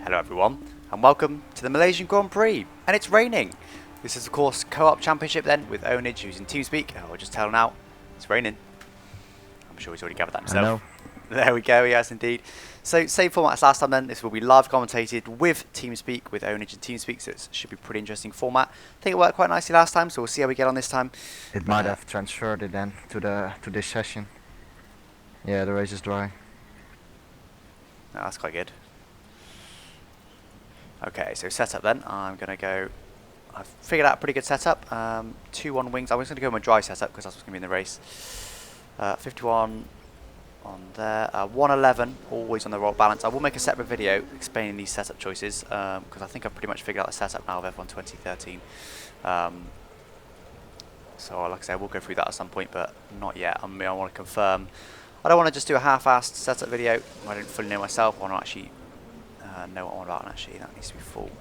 Hello everyone, and welcome to the Malaysian Grand Prix, and it's raining. This is of course co-op championship then, with Ownage using TeamSpeak. I'll just tell now, it's raining. I'm sure he's already gathered that himself. There we go, yes indeed. So same format as last time then, this will be live commentated with TeamSpeak, with Ownage and TeamSpeak, so it should be a pretty interesting format. I think it worked quite nicely last time, so we'll see how we get on this time. It might have transferred it then to this session. Yeah, the race is dry. Oh, that's quite good. Okay, so setup then. I'm going to go... I've figured out a pretty good setup. 2-1 wings. I'm just going to go with my dry setup because that's what's going to be in the race. 51 on there. 111, always on the roll balance. I will make a separate video explaining these setup choices because I think I've pretty much figured out the setup now of F1 2013. So like I said, we'll go through that at some point, but not yet. I want to confirm. I don't want to just do a half-assed setup video. I don't fully know myself. I want to actually... know what I'm on about, and actually that needs to be full.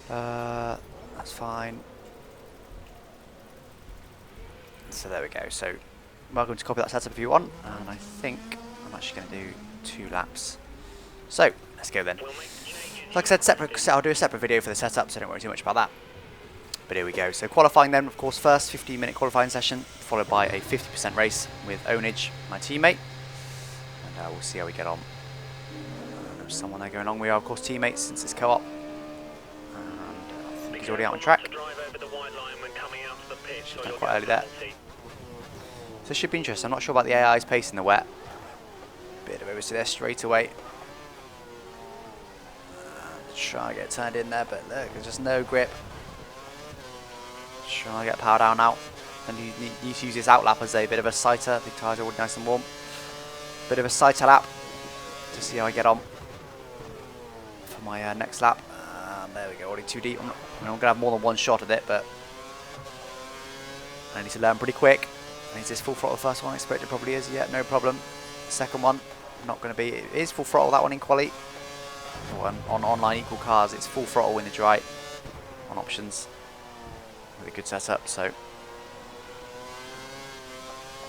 That's fine. So there we go. So welcome to copy that setup if you want, and I think I'm actually going to do 2 laps. So let's go then. Like I said, I'll do a separate video for the setup, so don't worry too much about that. But here we go. So qualifying then, of course, first 15-minute qualifying session, followed by a 50% race with Ownage, my teammate, and we'll see how we get on. Someone there going along. We are of course teammates since it's co-op, and I think he's already out on track. Should have done quite early there. So it should be interesting. I'm not sure about the AI's pace in the wet. Bit of oversteer there straight away. Trying to get turned in there, but look, there's just no grip. Trying to get power down now, and you need to use this out lap as a bit of a sighter. The tyres are already nice and warm. Bit of a sighter lap to see how I get on for my next lap. There we go, already too deep. I'm going to have more than one shot at it, but I need to learn pretty quick. And is this full throttle the first one? I expect it probably is. Yeah, no problem. Second one, not going to be. It is full throttle, that one in quali. On online equal cars, it's full throttle when it's right on options with a good setup. So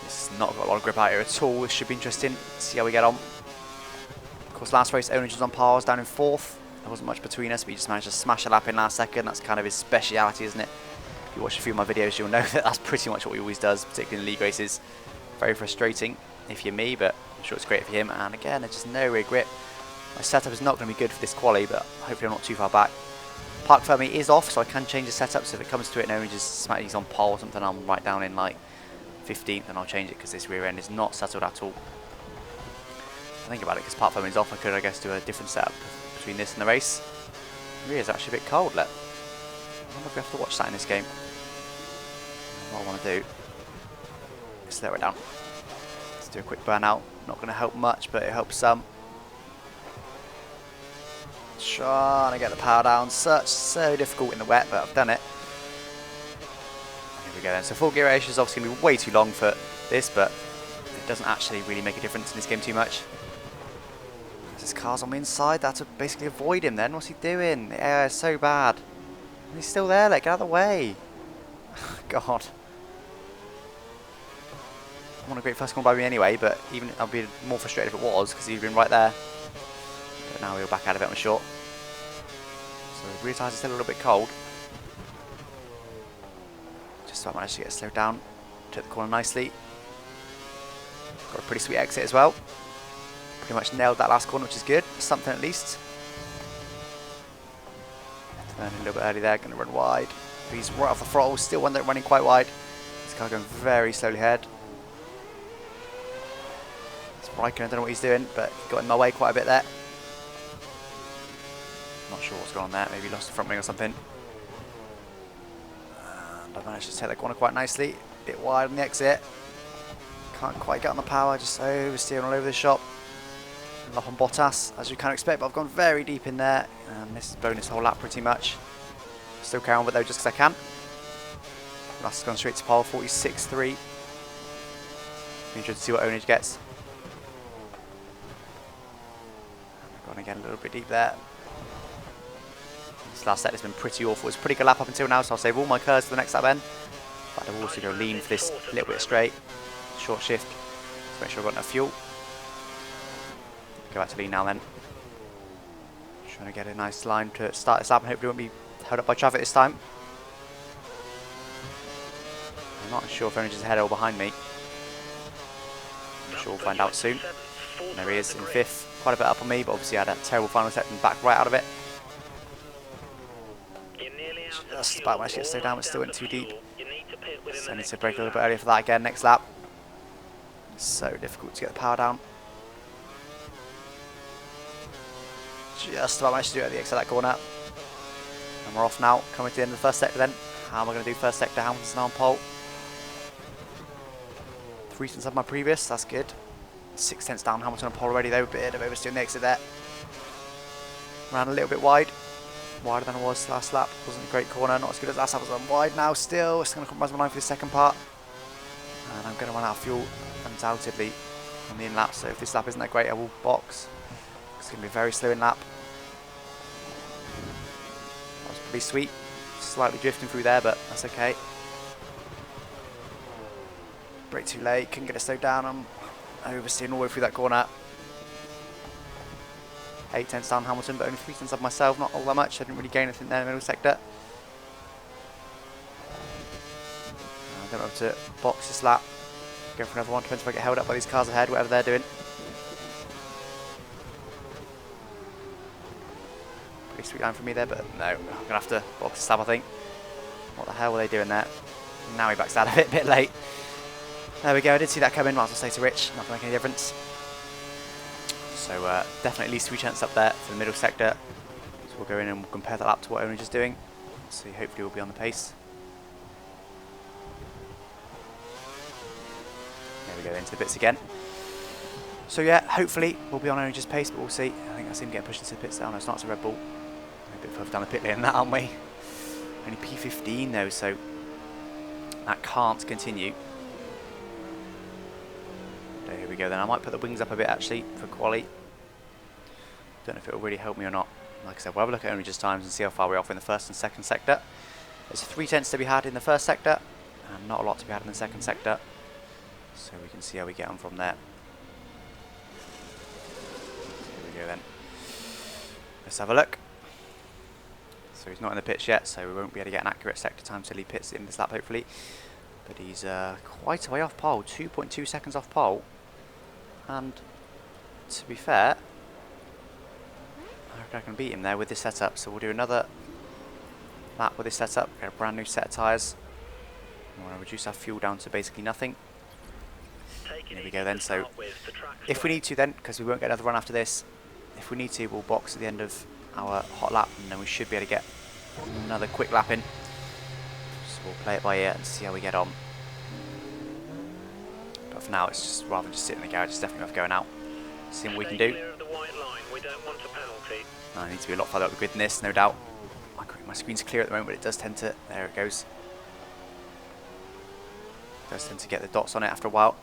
this has not got a lot of grip out here at all. This should be interesting. See how we get on. Of course, last race, Ownage was on par, was down in 4th. There wasn't much between us, but he just managed to smash a lap in last second. That's kind of his speciality, isn't it? If you watch a few of my videos, you'll know that that's pretty much what he always does, particularly in league races. Very frustrating if you're me, but I'm sure it's great for him. And again, there's just no real grip. My setup is not going to be good for this quali, but hopefully I'm not too far back. Park Fermi is off, so I can change the setup. So if it comes to it and Ownage he's on pole or something, I'm right down in like 15th, and I'll change it because this rear end is not settled at all. Think about it, because Park Fermi's off, I could, I guess, do a different setup between this and the race. The rear is actually a bit cold, look. I wonder if we have to watch that in this game. What I want to do is slow it down. Let's do a quick burnout. Not going to help much, but it helps some. Trying to get the power down. So difficult in the wet, but I've done it. Here we go then. So full gear ratio is obviously going to be way too long for this, but it doesn't actually really make a difference in this game too much. His car's on the inside, that's to basically avoid him then. What's he doing? The air is so bad. And he's still there, like, get out of the way. God. I want a great first corner by me anyway, but even I'd be more frustrated if it was, because he'd been right there. But now we'll back out of it, I'm sure. So the rear tyres are still a little bit cold. Just so I managed to get slowed down. Took the corner nicely. Got a pretty sweet exit as well. Pretty much nailed that last corner, which is good. Something at least. Turning a little bit early there, going to run wide. He's right off the throttle, still running quite wide. This car going very slowly ahead. It's Raikkonen, I don't know what he's doing, but he got in my way quite a bit there. Not sure what's going on there, maybe lost the front wing or something. And I managed to take that corner quite nicely. A bit wide on the exit. Can't quite get on the power, just oversteering all over the shop. Up on Bottas, as you can expect, but I've gone very deep in there, and this is bonus whole lap pretty much. Still carry on with it though, just because I can. Last has gone straight to pole, 46.3. Be interested to see what Ownage gets. Gone again a little bit deep there. This last set has been pretty awful. It's a pretty good lap up until now, so I'll save all my curves for the next lap then. But I'll also go lean for this little bit straight. Short shift to make sure I've got enough fuel. Go back to lean now then. Trying to get a nice line to start this lap and hopefully won't be held up by traffic this time. I'm not sure if Ownage is ahead or behind me. I'm sure we'll find out soon. And there he is in 5th, quite a bit up on me, but obviously I had a terrible final sector and backed right out of it. Just about managed to get slowed down, but still went too deep. So I need to brake a little bit earlier for that again next lap. So difficult to get the power down. Just about managed to do it at the exit of that corner. And we're off now, coming to the end of the first sector then. How am I going to do first sector? Hamilton's now on pole. 3 tenths of my previous, that's good. 6 tenths down, Hamilton on pole already though, a bit of oversteering the exit there. Ran a little bit wide. Wider than I was last lap. Wasn't a great corner, not as good as last lap. I'm wide now still. It's going to compromise my line for the second part. And I'm going to run out of fuel undoubtedly on the in lap. So if this lap isn't that great, I will box. It's going to be very slow in lap. That was pretty sweet. Slightly drifting through there, but that's okay. Brake too late, couldn't get it slowed down. I'm oversteering all the way through that corner. 8 tenths down Hamilton, but only 3 tenths of myself, not all that much. I didn't really gain anything there in the middle sector. I don't know how to box this lap. Go for another one, depends if I get held up by these cars ahead, whatever they're doing. Pretty sweet line for me there, but no, I'm going to have to box this lap, I think. What the hell were they doing there? Now he backs out of it a bit late. There we go, I did see that come in, might as well stay to Rich, not going to make any difference. So definitely at least 3 tenths up there for the middle sector. So we'll go in and we'll compare that lap to what Ownage is doing. So hopefully we'll be on the pace. There we go, into the pits again. So yeah, hopefully we'll be on Onage's pace, but we'll see. I think I see him getting pushed into the pits now. No, it's not, it's a Red Bull. A bit further down the pit lane than that, aren't we? Only P15 though, so that can't continue. There we go then. I might put the wings up a bit actually for quali. Don't know if it will really help me or not. Like I said, we'll have a look at Onage's times and see how far we're off in the first and second sector. There's 3 tenths to be had in the first sector and not a lot to be had in the second sector. So we can see how we get on from there. Here we go then. Let's have a look. So he's not in the pits yet, so we won't be able to get an accurate sector time till he pits in this lap hopefully. But he's quite a way off pole, 2.2 seconds off pole. And to be fair, I reckon I can beat him there with this setup. So we'll do another lap with this setup, get a brand new set of tyres. We want to reduce our fuel down to basically nothing. There we go then, so if we need to then, because we won't get another run after this, if we need to we'll box at the end of our hot lap and then we should be able to get another quick lap in. So we'll play it by ear and see how we get on. But for now it's just rather than just sitting in the garage, it's definitely worth going out, seeing what we can do. I need to be a lot further up the grid than this, no doubt. My screen's clear at the moment, but it does tend to, there it goes. It does tend to get the dots on it after a while.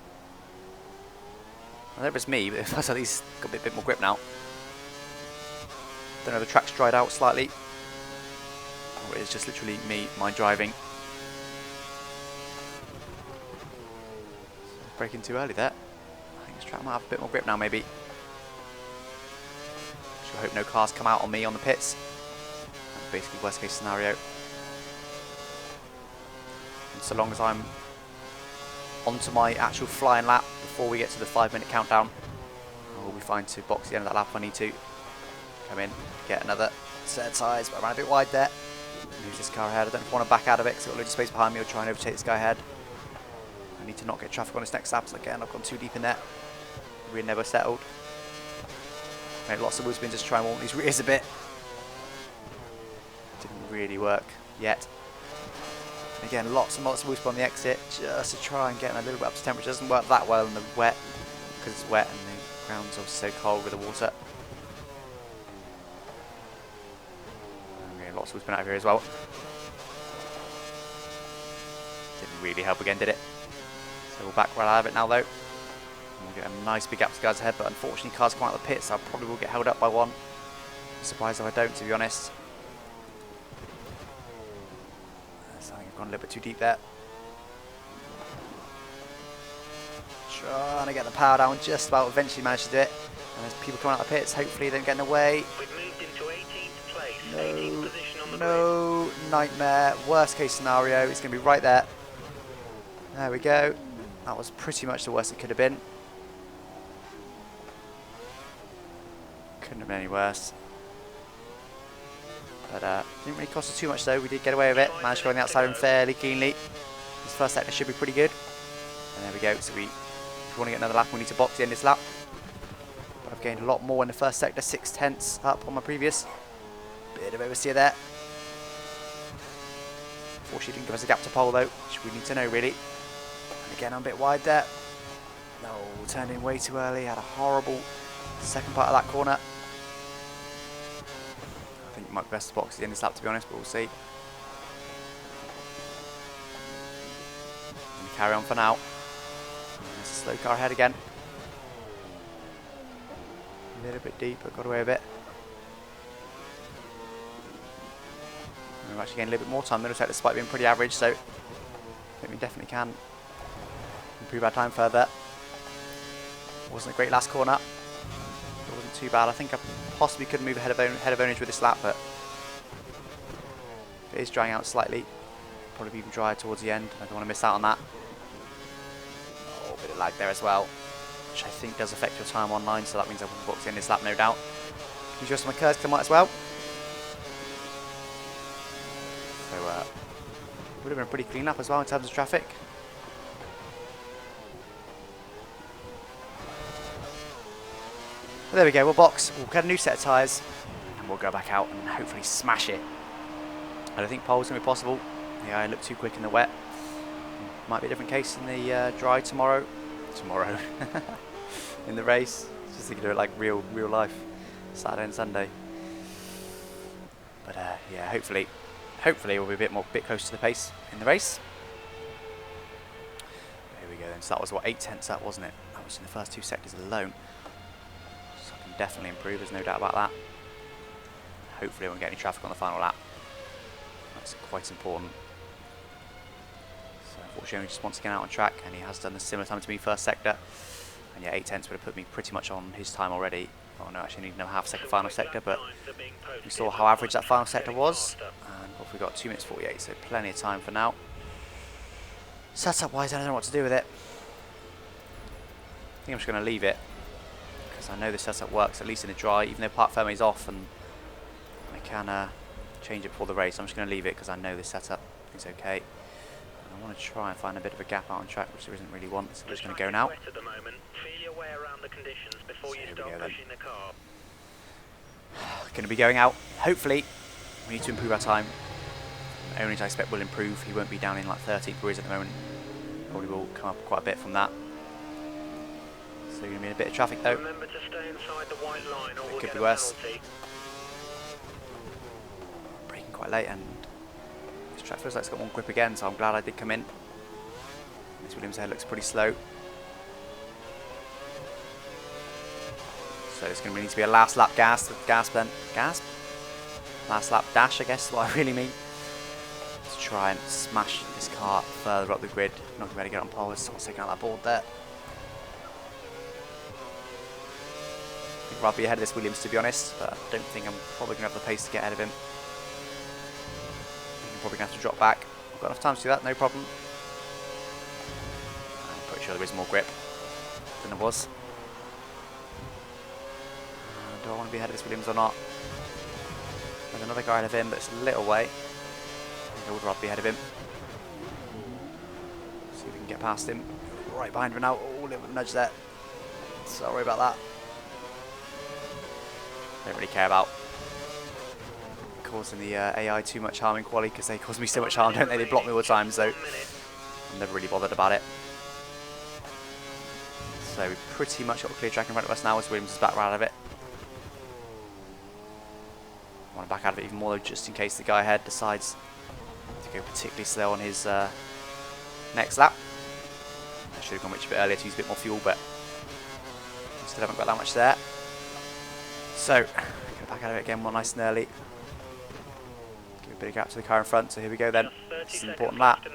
I don't know if it's me, but it feels like he's got a bit more grip now. Don't know, the track's dried out slightly. Or it's just literally me, my driving. Braking too early there. I think this track might have a bit more grip now, maybe. I hope no cars come out on me on the pits. That's basically worst case scenario. And so long as I'm onto my actual flying lap before we get to the 5-minute countdown, I will be fine to box the end of that lap if I need to. Come in, get another set of tyres, but I ran a bit wide there. Move this car ahead. I don't know if I want to back out of it because I've got loads of space behind me or try and overtake this guy ahead. I need to not get traffic on this next lap, so again I've gone too deep in there. Rear never settled. Made lots of wheel spins just try and warm these rears a bit. Didn't really work yet. And again, lots and lots of wheel spin on the exit just to try and get them a little bit up to temperature. It doesn't work that well in the wet because it's wet and the ground's obviously so cold with the water. Lots of wheel spin out of here as well. Didn't really help again, did it? So we'll back right out of it now though. And we'll get a nice big gap to guys ahead, but unfortunately cars come out of the pits, so I probably will get held up by one. I'm surprised if I don't, to be honest. So I think I've gone a little bit too deep there. Trying to get the power down, just about eventually managed to do it. And there's people coming out of the pits, hopefully they don't get in the way. We've moved into 18. no nightmare. Worst case scenario, it's going to be right there. There we go. That was pretty much the worst it could have been. Couldn't have been any worse. But didn't really cost us too much though. We did get away with it. Managed to go on the outside rim fairly cleanly. This first sector should be pretty good. And there we go. So if we want to get another lap, we need to box the end of this lap. But I've gained a lot more in the first sector. 6/10 up on my previous. Bit of oversteer there. Fortunately didn't give us a gap to pole though, which we need to know really. And again I'm a bit wide there. No, turned in way too early. Had a horrible second part of that corner. I think it might be best to box the end of this lap to be honest, but we'll see. Carry on for now. There's a slow car ahead again. A little bit deep, but got away a bit. We're actually getting a little bit more time middle sector despite being pretty average, so I think we definitely can improve our time further. Wasn't a great last corner. It wasn't too bad. I think I possibly could move ahead of Ownage with this lap, but it is drying out slightly. Probably even drier towards the end. I don't want to miss out on that. Oh, a bit of lag there as well, which I think does affect your time online, so that means I will box in this lap, no doubt. Can you adjust my curves because I might as well. So, would have been a pretty clean lap as well in terms of traffic. But there we go, we'll box, we'll get a new set of tyres, and we'll go back out and hopefully smash it. I don't think pole's going to be possible. Yeah, I look too quick in the wet. Might be a different case in the dry tomorrow. In the race. Just thinking of it like real life. Saturday and Sunday. But yeah, hopefully we'll be a bit closer to the pace in the race. Here we go then. So that was what, 8/10 up, wasn't it? That was in the first two sectors alone. So I can definitely improve, there's no doubt about that. Hopefully I won't get any traffic on the final lap. That's quite important. So unfortunately, just wants to get out on track, and he has done a similar time to me first sector. And yeah, 8/10 would have put me pretty much on his time already. Oh no, actually need no half second final sector, but we saw how average that final sector was. And what have we got? 2 minutes 48, so plenty of time for now. Setup wise, I don't know what to do with it. I think I'm just going to leave it, because I know the setup works, at least in the dry, even though part firme is off, and I can change it before the race. I'm just going to leave it because I know this setup is okay. And I want to try and find a bit of a gap out on track, which there isn't really one, so I'm just going to go now. Going to be going out. Hopefully, we need to improve our time. Ownage, I expect, will improve. He won't be down in like 13th where he is at the moment. Probably will come up quite a bit from that. So you're going to be in a bit of traffic though. Remember to stay inside the white line or it could be worse. Braking quite late, and this track feels like it's got one grip again, so I'm glad I did come in. This Williams head looks pretty slow. So it's going to need to be a last lap gasp? Last lap dash, I guess is what I really mean. To try and smash this car further up the grid. Not going to be able to get on pole, someone's taking out that board there. I think I'd rather be ahead of this Williams, to be honest, but I don't think I'm probably going to have the pace to get ahead of him. I'm probably going to have to drop back. I've got enough time to do that, no problem. I'm pretty sure there is more grip than there was. Do I want to be ahead of this Williams or not? There's another guy ahead of him, but it's a little way. I think I would rather be ahead of him. See if we can get past him. Right behind him now. Oh, a little bit of a nudge there. Sorry about that. Don't really care about causing the AI too much harm in quali, because they cause me so much harm, don't they? They block me all the time, so I'm never really bothered about it. So we've pretty much got a clear track in front of us now as Williams is back right out of it. I want to back out of it even more though, just in case the guy ahead decides to go particularly slow on his next lap. I should have gone much a bit earlier to use a bit more fuel, but we still haven't got that much there. So, going to back out of it again more nice and early. Give a bit of gap to the car in front, so here we go then. This is an important lap.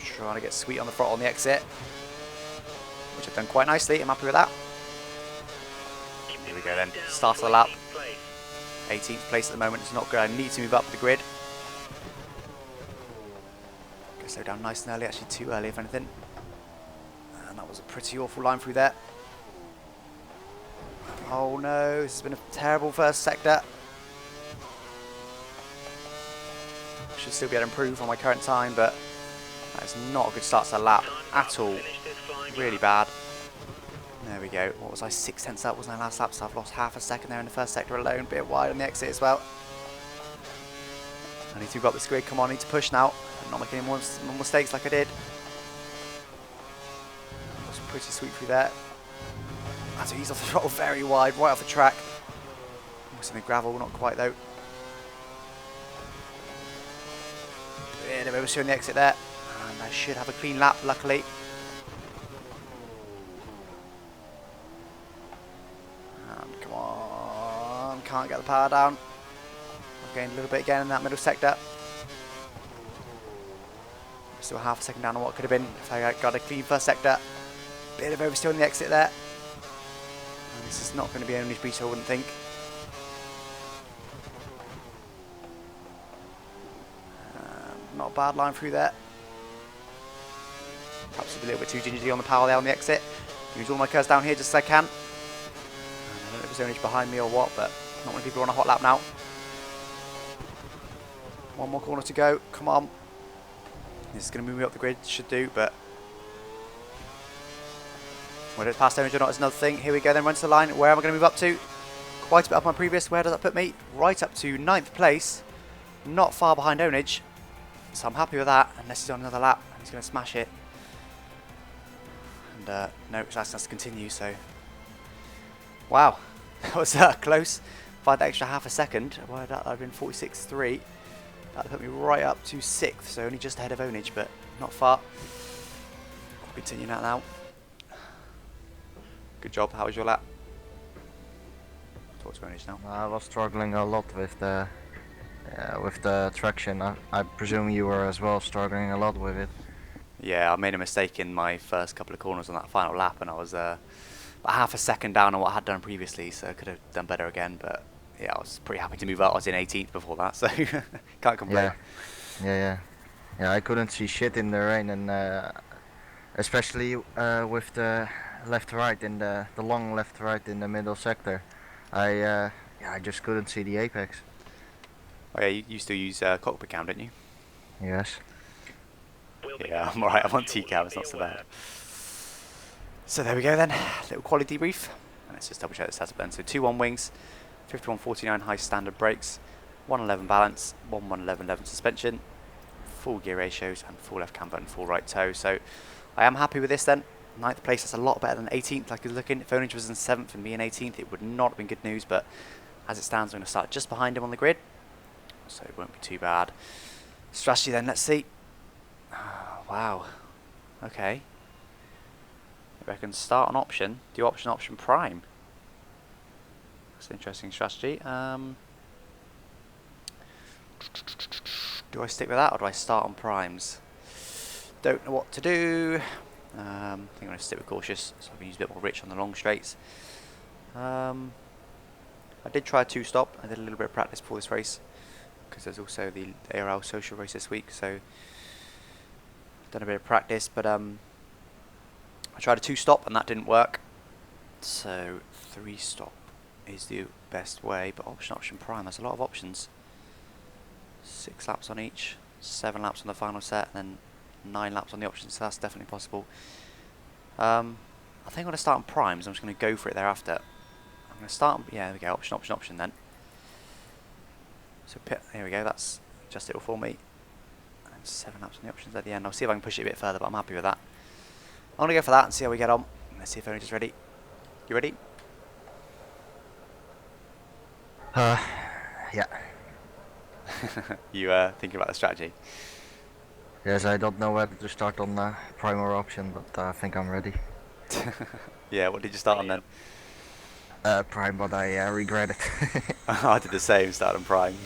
Trying to get sweet on the throttle on the exit, which I've done quite nicely. I'm happy with that. Here we go then, start of the lap. 18th place at the moment is not good. I need to move up the grid. Go slow down nice and early, actually too early if anything. And that was a pretty awful line through there. Oh no, this has been a terrible first sector. I should still be able to improve on my current time, but that is not a good start to the lap at all. Really bad. There we go. What was I? 6/10 up, wasn't I, last lap? So I've lost half a second there in the first sector alone. Bit wide on the exit as well. I need to move up this grid. Come on, I need to push now. I'm not making any more mistakes like I did. That was pretty sweet through there. I had to ease off the throttle very wide, right off the track. Almost in the gravel, not quite though. Bit of oversteer on the exit there. And I should have a clean lap, luckily. And come on, can't get the power down. I've gained a little bit again in that middle sector. Still half a second down on what could have been if I got a clean first sector. Bit of oversteer on the exit there. And this is not going to be Ownage beat, I wouldn't think. Not a bad line through there. Perhaps a little bit too gingerly on the power there on the exit. Use all my curves down here just as I can. And I don't know if there's Ownage behind me or what, but not many people are on a hot lap now. One more corner to go. Come on. This is going to move me up the grid, should do, but whether it's past Ownage or not is another thing. Here we go then, run to the line. Where am I going to move up to? Quite a bit up my previous. Where does that put me? Right up to 9th place. Not far behind Ownage. So I'm happy with that, unless he's on another lap and he's going to smash it. And no, it's asking us to continue, so. Wow, that was close. If I had that extra half a second, well, that would have been 46.3. That would put me right up to 6th, so only just ahead of Ownage, but not far. I'll continue that now. Good job, how was your lap? Talk to Ownage now. I was struggling a lot with the traction. I presume you were as well struggling a lot with it. Yeah, I made a mistake in my first couple of corners on that final lap, and I was about half a second down on what I had done previously, so I could have done better again, but yeah, I was pretty happy to move out. I was in 18th before that, so can't complain. Yeah, I couldn't see shit in the rain, and especially with the left-right in the long left-right in the middle sector. I just couldn't see the apex. Oh yeah, you still use cockpit cam, don't you? Yes. Yeah, I'm alright, I'm on T-cam, it's not so bad. So there we go then, little quality debrief. Let's just double check the setup then. So 2-1 wings, 51.49 high standard brakes, 111 balance, 111 suspension, full gear ratios and full left cam button, full right toe. So I am happy with this then. 9th place, that's a lot better than 18th like I was looking. If Ownage was in 7th and me in 18th, it would not have been good news, but as it stands, I'm going to start just behind him on the grid. So it won't be too bad. Strategy then, let's see. Wow. Okay. I reckon start on option, do option prime. That's an interesting strategy. Do I stick with that or do I start on primes? Don't know what to do. I think I'm going to stick with cautious, so I can use a bit more rich on the long straights. I did try a 2-stop. I did a little bit of practice before this race, because there's also the ARL social race this week, so I've done a bit of practice, but I tried a 2-stop and that didn't work, so 3-stop is the best way, but option prime, there's a lot of options. 6 laps on each, 7 laps on the final set, and then 9 laps on the options, so that's definitely possible. I think I'm going to start on primes. I'm just going to go for it thereafter. I'm going to start on, yeah, there we go, option then. So here we go, that's just it all for me. And 7 laps on the options at the end. I'll see if I can push it a bit further, but I'm happy with that. I'm going to go for that and see how we get on. Let's see if Ownage is ready. You ready? Yeah. You thinking about the strategy? Yes, I don't know whether to start on prime or option, but I think I'm ready. Yeah, what did you start on then? Prime, but I regret it. I did the same, started on prime.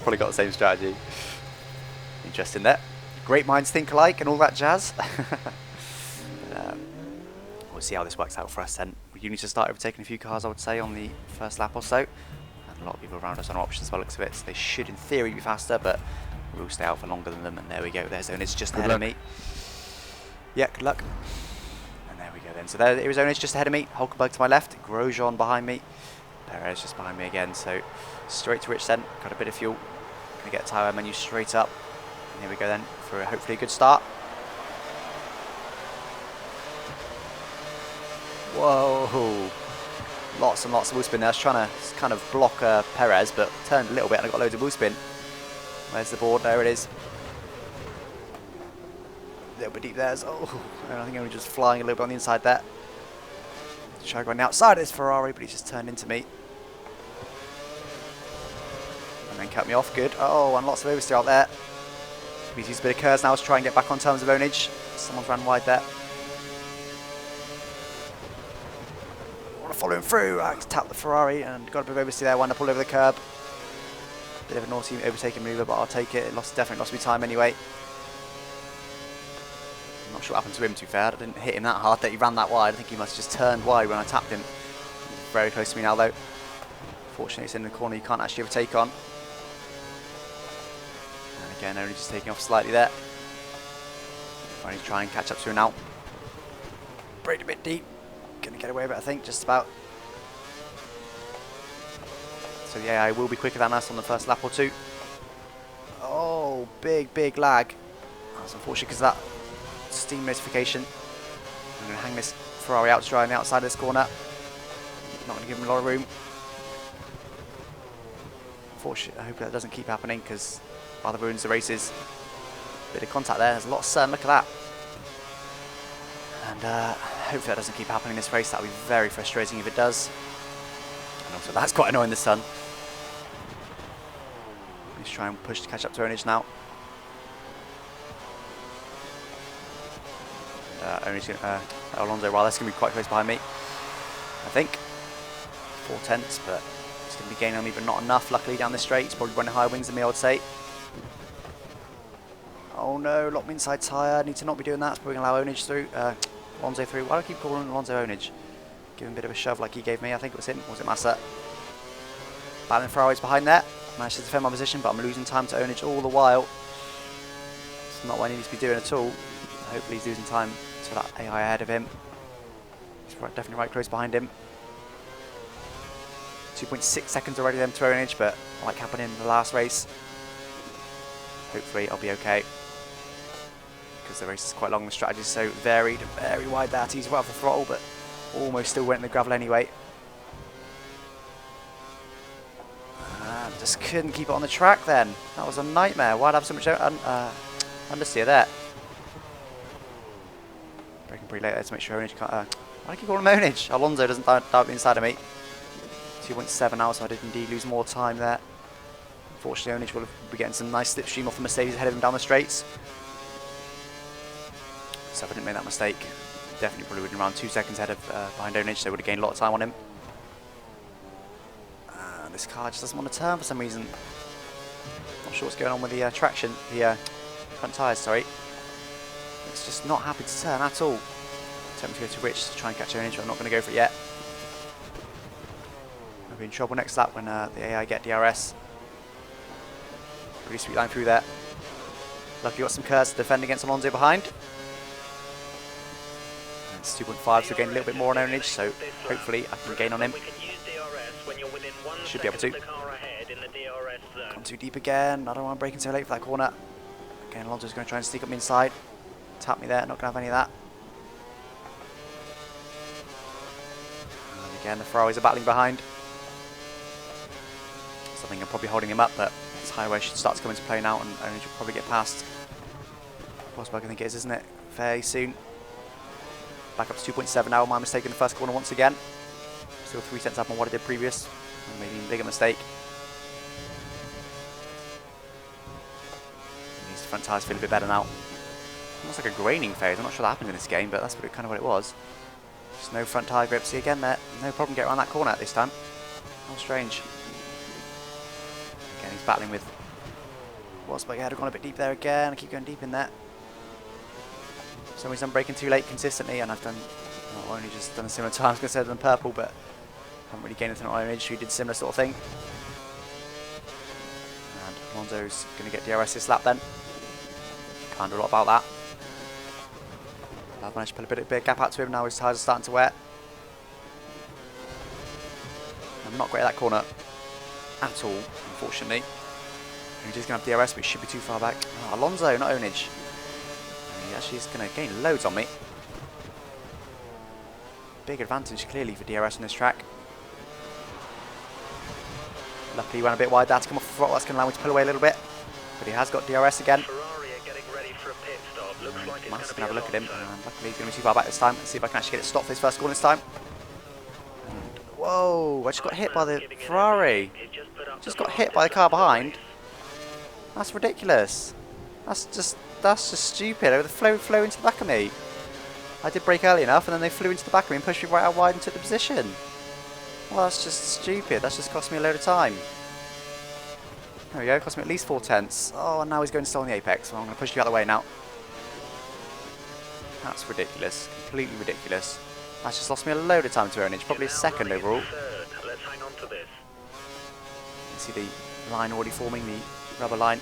Probably got the same strategy. Interesting there. Great minds think alike and all that jazz. We'll see how this works out for us then. You need to start overtaking a few cars, I would say, on the first lap or so. And A lot of people around us on options by the looks of it, so they should in theory be faster, but we'll stay out for longer than them, and there we go, there's Ownage just ahead of me. Yeah, good luck. And there we go then. So there is Ownage just ahead of me, Hulkenberg to my left, Grosjean behind me, Perez just behind me again, so straight to Rich then, got a bit of fuel, gonna get tyre menu straight up, and here we go then for hopefully a good start. Whoa, lots and lots of wheel spin there. I was trying to kind of block Perez, but turned a little bit and I got loads of wheel spin. Where's the board? There it is. A little bit deep there. Oh, and I think I'm just flying a little bit on the inside there. Try to go on the outside of this Ferrari, but he just turned into me. And then cut me off. Good. Oh, and lots of oversteer out there. He's used a bit of curves now to try and get back on terms of Ownage. Someone's ran wide there. Follow him through, I tapped the Ferrari and got a bit of oversteer there, wound up all over the curb. Bit of a naughty overtaking maneuver, but I'll take it. Definitely lost me time anyway. I'm not sure what happened to him, to be fair. I didn't hit him that hard that he ran that wide. I think he must have just turned wide when I tapped him. Very close to me now though. Fortunately it's in the corner you can't actually overtake on. And again, only just taking off slightly there. I need to try and catch up to him now. Brake a bit deep. Gonna get away with it, I think, just about. So the AI will be quicker than us on the first lap or two. Oh, big lag. That's unfortunate because of that steam notification. I'm gonna hang this Ferrari out to dry on the outside of this corner. Not gonna give him a lot of room. Unfortunately, I hope that doesn't keep happening because rather ruins the races. Bit of contact there, there's a lot of sun, look at that. And hopefully that doesn't keep happening in this race. That'll be very frustrating if it does. And also that's quite annoying, this sun. Let's try and push to catch up to Ownage now. Alonso, well, that's going to be quite close behind me, I think. 4/10, but it's going to be gaining on me, but not enough. Luckily down the straight, he's probably running higher wings than me, I would say. Oh no, locked me inside tyre. Need to not be doing that. It's probably going to allow Ownage through. Alonso through. Why do I keep calling Alonso Ownage? Give him a bit of a shove like he gave me. I think it was him. Or was it Massa? Battling Ferrari's behind there. Managed to defend my position, but I'm losing time to Ownage all the while. It's not what I need to be doing at all. Hopefully he's losing time to that AI ahead of him. He's definitely right close behind him. 2.6 seconds already then to Ownage, but like happened in the last race. Hopefully I'll be okay. Because the race is quite long, the strategy is so varied and very wide there. He's right off the throttle, but almost still went in the gravel anyway. And just couldn't keep it on the track then. That was a nightmare. Why'd I have so much understeer there? Braking pretty late there to make sure Ownage can't. Why do I keep calling him Ownage? Alonso doesn't dive inside of me. 2.7 now, so I did indeed lose more time there. Unfortunately, Ownage will be getting some nice slipstream off the Mercedes ahead of him down the straights. So if I didn't make that mistake, definitely probably would have been around 2 seconds ahead of behind Ownage, so would have gained a lot of time on him. This car just doesn't want to turn for some reason. Not sure what's going on with the traction, the front tyres, sorry. It's just not happy to turn at all. Attempt to go to Rich to try and catch Ownage, but I'm not going to go for it yet. I'll be in trouble next lap when the AI get DRS. Really sweet line through there. Luckily got some curves to defend against Alonso behind. And it's 2.5, so gain a little bit more on Ownage, so hopefully I can gain on him. Should be able to. Gone too deep again. I don't want to break in so late for that corner. Again, Alonso's going to try and sneak up me inside. Tap me there, not going to have any of that. And again, the Ferraris are battling behind. So I think I'm probably holding him up, but this highway should start to come into play now, and Ownage will probably get past. Rosberg, I think it is, isn't it? Fairly soon. Back up to 2.7 now. My mistake in the first corner once again. Still 3 cents up on what I did previous. And maybe even bigger mistake. And these front tyres feel a bit better now. Almost like a graining phase. I'm not sure that happened in this game, but that's kind of what it was. Just no front tyre grip. See again there. No problem getting around that corner at this time. How strange. Again, he's battling with Rosberg ahead. I've gone a bit deep there again. I keep going deep in there. For some reason I'm braking too late consistently, and I've done, well, only just done a similar time. I was going to say than purple, but I haven't really gained anything on Ownage, who did similar sort of thing. Alonso's going to get DRS this lap then. Can't do a lot about that. I've managed to pull a bit of gap out to him. Now his tyres are starting to wear. I'm not great at that corner at all, unfortunately. He's just going to have DRS, but he should be too far back. Oh, Alonso, not Ownage. He actually is going to gain loads on me. Big advantage, clearly, for DRS on this track. Luckily, he went a bit wide there to come off the throttle. That's going to allow me to pull away a little bit. But he has got DRS again. Matt's going to have a look at him. And luckily, he's going to be too far back this time. Let's see if I can actually get it stopped for his first corner this time. And, whoa, I just got hit by the Ferrari. Just got hit by the car behind. That's ridiculous. That's just stupid. They flew into the back of me. I did brake early enough, and then they flew into the back of me and pushed me right out wide and took the position. Well, that's just stupid. That's just cost me a load of time. There we go. Cost me at least 4/10. Oh, and now he's going to stall in the apex. So I'm going to push you out of the way now. That's ridiculous. Completely ridiculous. That's just lost me a load of time to Ownage. Probably a second overall. Let's hang on to this. You see the line already forming, the rubber line.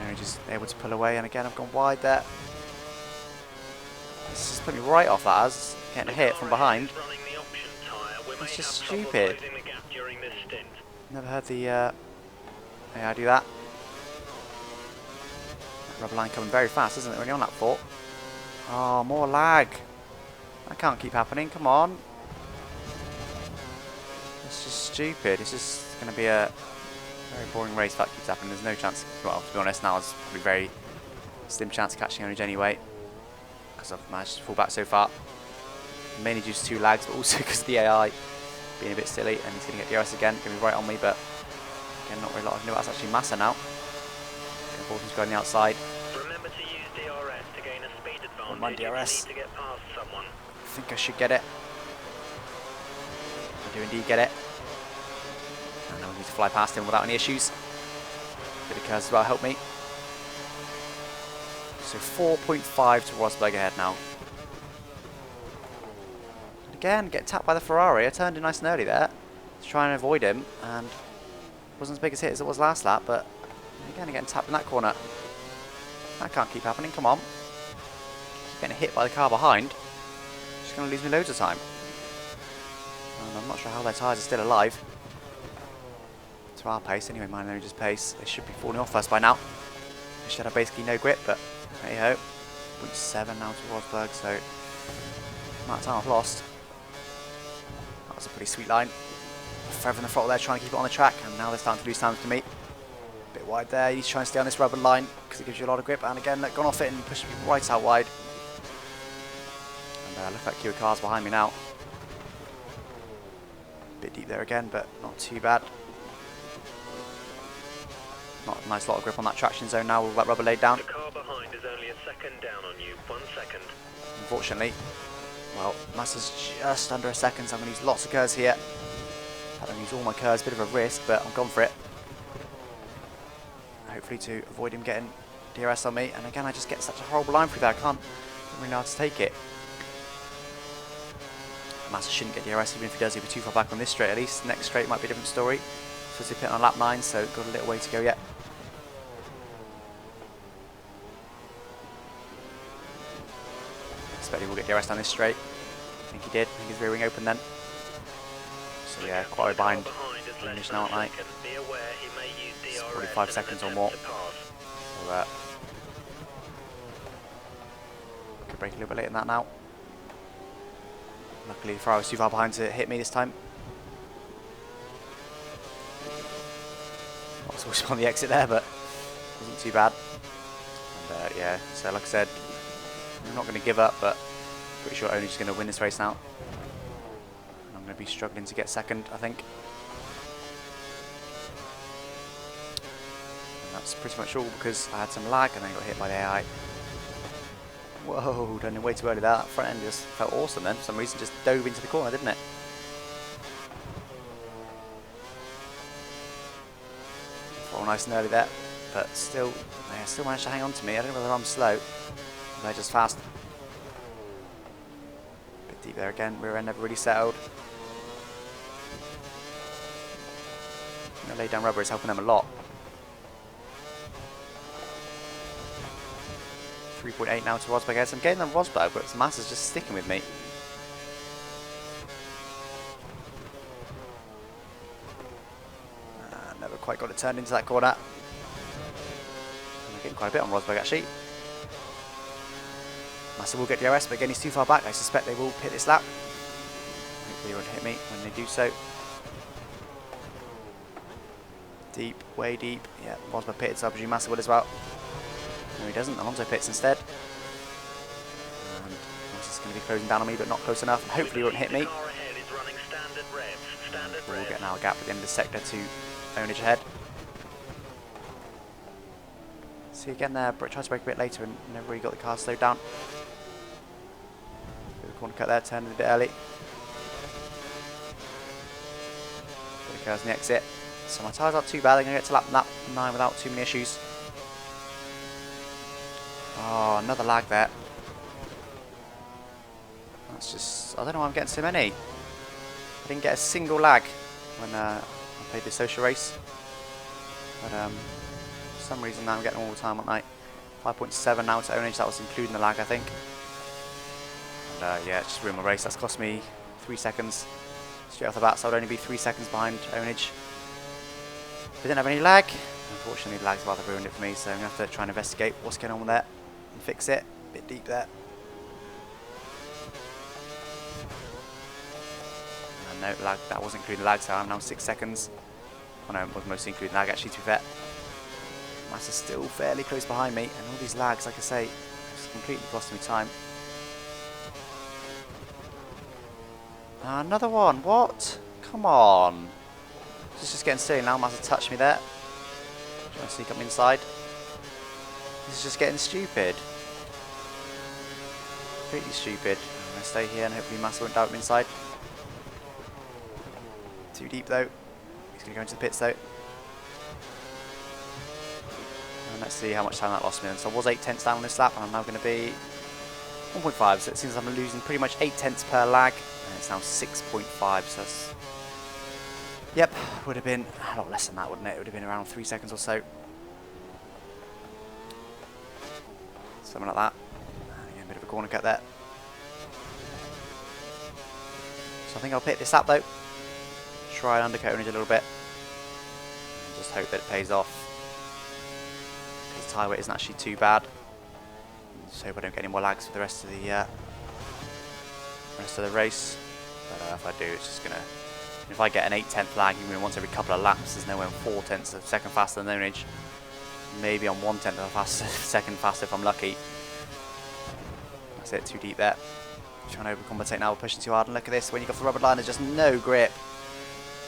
Ownage is able to pull away, and again I've gone wide there. This just put me right off that as getting hit from behind. It's just stupid. Never heard the yeah, I do that. Rubber line coming very fast, isn't it, when you're on that 4? Oh, more lag. That can't keep happening, come on. It's just stupid. It's just going to be a very boring race if that keeps happening. There's no chance, well, to be honest now, there's probably very slim chance of catching Ownage anyway, because I've managed to fall back so far. Mainly due to 2 lags, but also because of the AI being a bit silly, and he's going to get DRS again, going to be right on me, but again, not really a lot. I know that's actually Massa now. Bolton's going on the outside. Remember to use DRS to gain a speed advantage. My DRS. To get past someone. I think I should get it. I do indeed get it. And now we need to fly past him without any issues. Bit of curves as well help me. So 4.5 to Rosberg ahead now. And again, get tapped by the Ferrari. I turned in nice and early there to try and avoid him, and it wasn't as big a hit as it was last lap, but again, getting tapped in that corner. That can't keep happening, come on. Getting hit by the car behind. Just going to lose me loads of time. And I'm not sure how their tyres are still alive. To our pace, anyway, mine only just pace. They should be falling off us by now. They should have basically no grip, but hey ho. 0.7 now to Rosberg, so amount of time I've lost. That was a pretty sweet line. Forever in the throttle there, trying to keep it on the track, and now they're starting to lose time to me. Bit wide there, he's trying to stay on this rubber line because it gives you a lot of grip, and again, gone off it and pushed me right out wide. And look at that queue of cars behind me now. Bit deep there again, but not too bad. Not a nice lot of grip on that traction zone now with that rubber laid down. The car behind is only a second down on you. 1 second. Unfortunately, well, Massa's just under a second, so I'm going to use lots of curves here. I don't use all my curves, bit of a risk, but I'm gone for it. Hopefully to avoid him getting DRS on me, and again I just get such a horrible line through there, I don't really know how to take it. Massa shouldn't get DRS, even if he does, he'll be too far back on this straight at least. Next straight might be a different story. So he's pitting on lap 9, so got a little way to go yet. I expect he will get DRS down this straight. I think he did, I think his rear wing opened then. So yeah, quite a way behind Ownage now, aren't I? It's probably 5 seconds or more. So could break a little bit later than that now. Luckily the Ferrari was too far behind to hit me this time. I was also on the exit there, but wasn't too bad. And yeah, so like I said, I'm not going to give up, but pretty sure Ownage is going to win this race now. And I'm going to be struggling to get second, I think. And that's pretty much all because I had some lag and then got hit by the AI. Whoa, done it way too early there. That front end just felt awesome then. For some reason just dove into the corner, didn't it? All nice and early there, but still, they still managed to hang on to me. I don't know whether I'm slow, or they're just fast. Bit deep there again, rear end never really settled. The laid down rubber is helping them a lot. 3.8 now to Rosberg. I'm getting on Rosberg, but Massa's just sticking with me. Never quite got it turned into that corner. I'm getting quite a bit on Rosberg actually. Massa will get DRS, but again he's too far back. I suspect they will pit this lap. Hopefully he won't hit me when they do so. Deep, way deep. Yeah, Rosberg pitted, so I presume Massa will as well. No, he doesn't. Alonso pits instead. And Massa's going to be closing down on me, but not close enough. Hopefully he won't hit me. We'll get now a gap at the end of the sector to Ownage ahead. See again there, but tried to brake a bit later and never really got the car slowed down. Bit of a corner cut there, turned a bit early. Bit of curves in the exit. So my tyres aren't too bad, I'm going to get to lap 9 without too many issues. Oh, another lag there. That's just, I don't know why I'm getting so many. I didn't get a single lag when I played the social race. But for some reason now I'm getting them all the time, aren't I? 5.7 now to Ownage, that was including the lag I think. And yeah, just ruined my race. That's cost me 3 seconds straight off the bat, so I'd only be 3 seconds behind Ownage. If I didn't have any lag, unfortunately the lag's rather ruined it for me, so I'm going to have to try and investigate what's going on with that and fix it. A bit deep there. And no lag, that wasn't including lag, so I'm now 6 seconds. Oh no, it was mostly including lag actually, to be fair. Massa's still fairly close behind me, and all these lags, like I say, just completely costing me time. Another one, what? Come on. This is just getting silly now. Massa touched me there. Trying to sneak up inside. This is just getting stupid. Completely stupid. I'm going to stay here and hopefully Massa won't doubt him inside. Too deep though. He's going to go into the pits though. And let's see how much time that lost me then. So I was 8 tenths down on this lap and I'm now going to be 1.5. So it seems I'm losing pretty much 8 tenths per lag. And it's now 6.5. So that's... Yep, would have been a lot less than that, wouldn't it? It would have been around 3 seconds or so. Something like that. Again, a bit of a corner cut there. So I think I'll pit this lap though. Try and undercut Ownage a little bit. And just hope that it pays off. Because tyre weight isn't actually too bad. Just hope I don't get any more lags for the rest of the race. But if I do, it's just gonna... If I get an 8 tenth lag even once every couple of laps, there's nowhere 4 tenths of a second faster than Ownage. Maybe on 1 tenth of a second faster if I'm lucky. That's it, too deep there. Trying to overcompensate now, we're pushing too hard, and look at this, when you've got the rubber line, there's just no grip.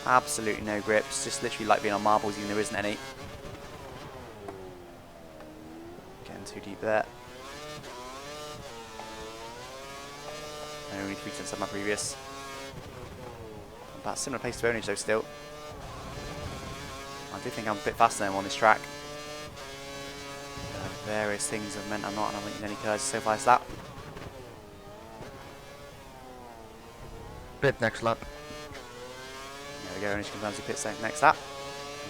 Absolutely no grip, it's just literally like being on marbles even though there isn't any. Getting too deep there. Only 3 tenths of my previous. About similar pace to Ownage though still. I do think I'm a bit faster than him on this track. Various things have meant I'm not in any curves so far this lap. Pit next lap. There we go, Ownage confirms he pits next lap.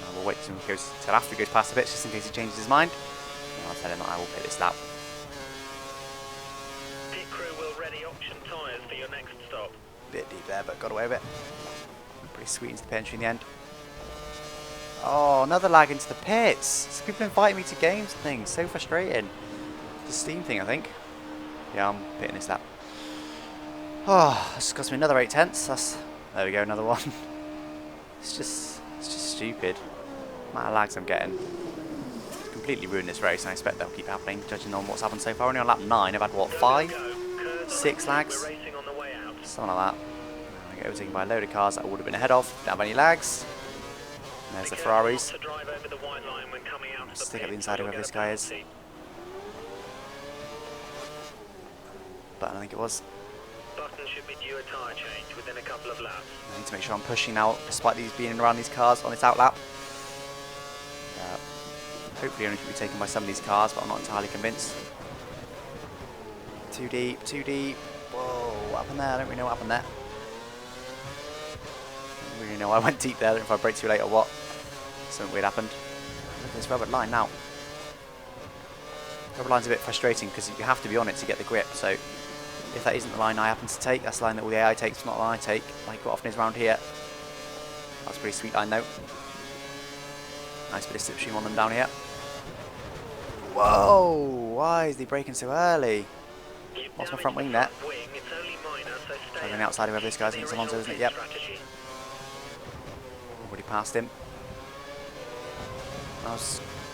And we'll wait till after he goes past the pits just in case he changes his mind. And I'll tell him that I will pit this lap. Pit crew will ready option tyres for your next stop. Bit deep there, but got away with it. Pretty sweet into the pit entry in the end. Oh, another lag into the pits. So people inviting me to games and things. So frustrating. It's a Steam thing, I think. Yeah, I'm pitting this lap. Oh, this cost me another 8 tenths. There we go, another one. It's just stupid. The amount of lags I'm getting. It's completely ruined this race, and I expect they'll keep happening, judging on what's happened so far. Only on lap 9, I've had what, 5? 6 lags? Something like that. I get overtaken by a load of cars that I would have been ahead of. Don't have any lags. And there's the Ferraris. Let's stick at the inside of whoever this guy is. But I don't think it was. Button should be due a tyre change within a couple of laps. I need to make sure I'm pushing now, despite these being around these cars on this outlap. Hopefully only can be taken by some of these cars, but I'm not entirely convinced. Too deep, too deep. Whoa, what happened there? I don't really know what happened there. I don't really know why I went deep there. I don't know if I brake too late or what. Something weird happened. Look at this rubber line now. Rubber line's a bit frustrating because you have to be on it to get the grip, so if that isn't the line I happen to take, that's the line that all the AI takes, not the line I take. Like quite often is around here. That's a pretty sweet line though. Nice bit of slipstream on them down here. Whoa! Why is he braking so early? What's my front wing there? Trying on the outside of whoever this guy's against Alonso, isn't it? Yep. Already passed him. I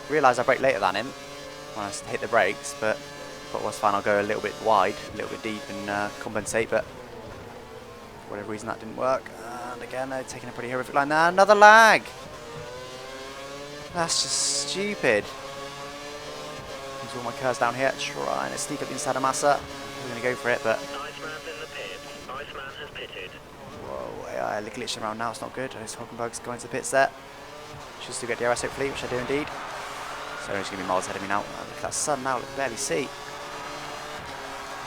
realised I braked later than him when I hit the brakes, but thought it was fine. I'll go a little bit wide, a little bit deep and compensate, but for whatever reason that didn't work. And again, they're taking a pretty horrific line there. Another lag! That's just stupid. Use all my curves down here, trying to sneak up the inside of Massa. We're going to go for it, but... Iceman's in the pit. Iceman has pitted. Whoa, AI glitching around now, it's not good. There's Hockenberg's going to the pits there. Should still get DRS hopefully, which I do indeed. So he's going to be miles ahead of me now. Look at that sun now, I can barely see.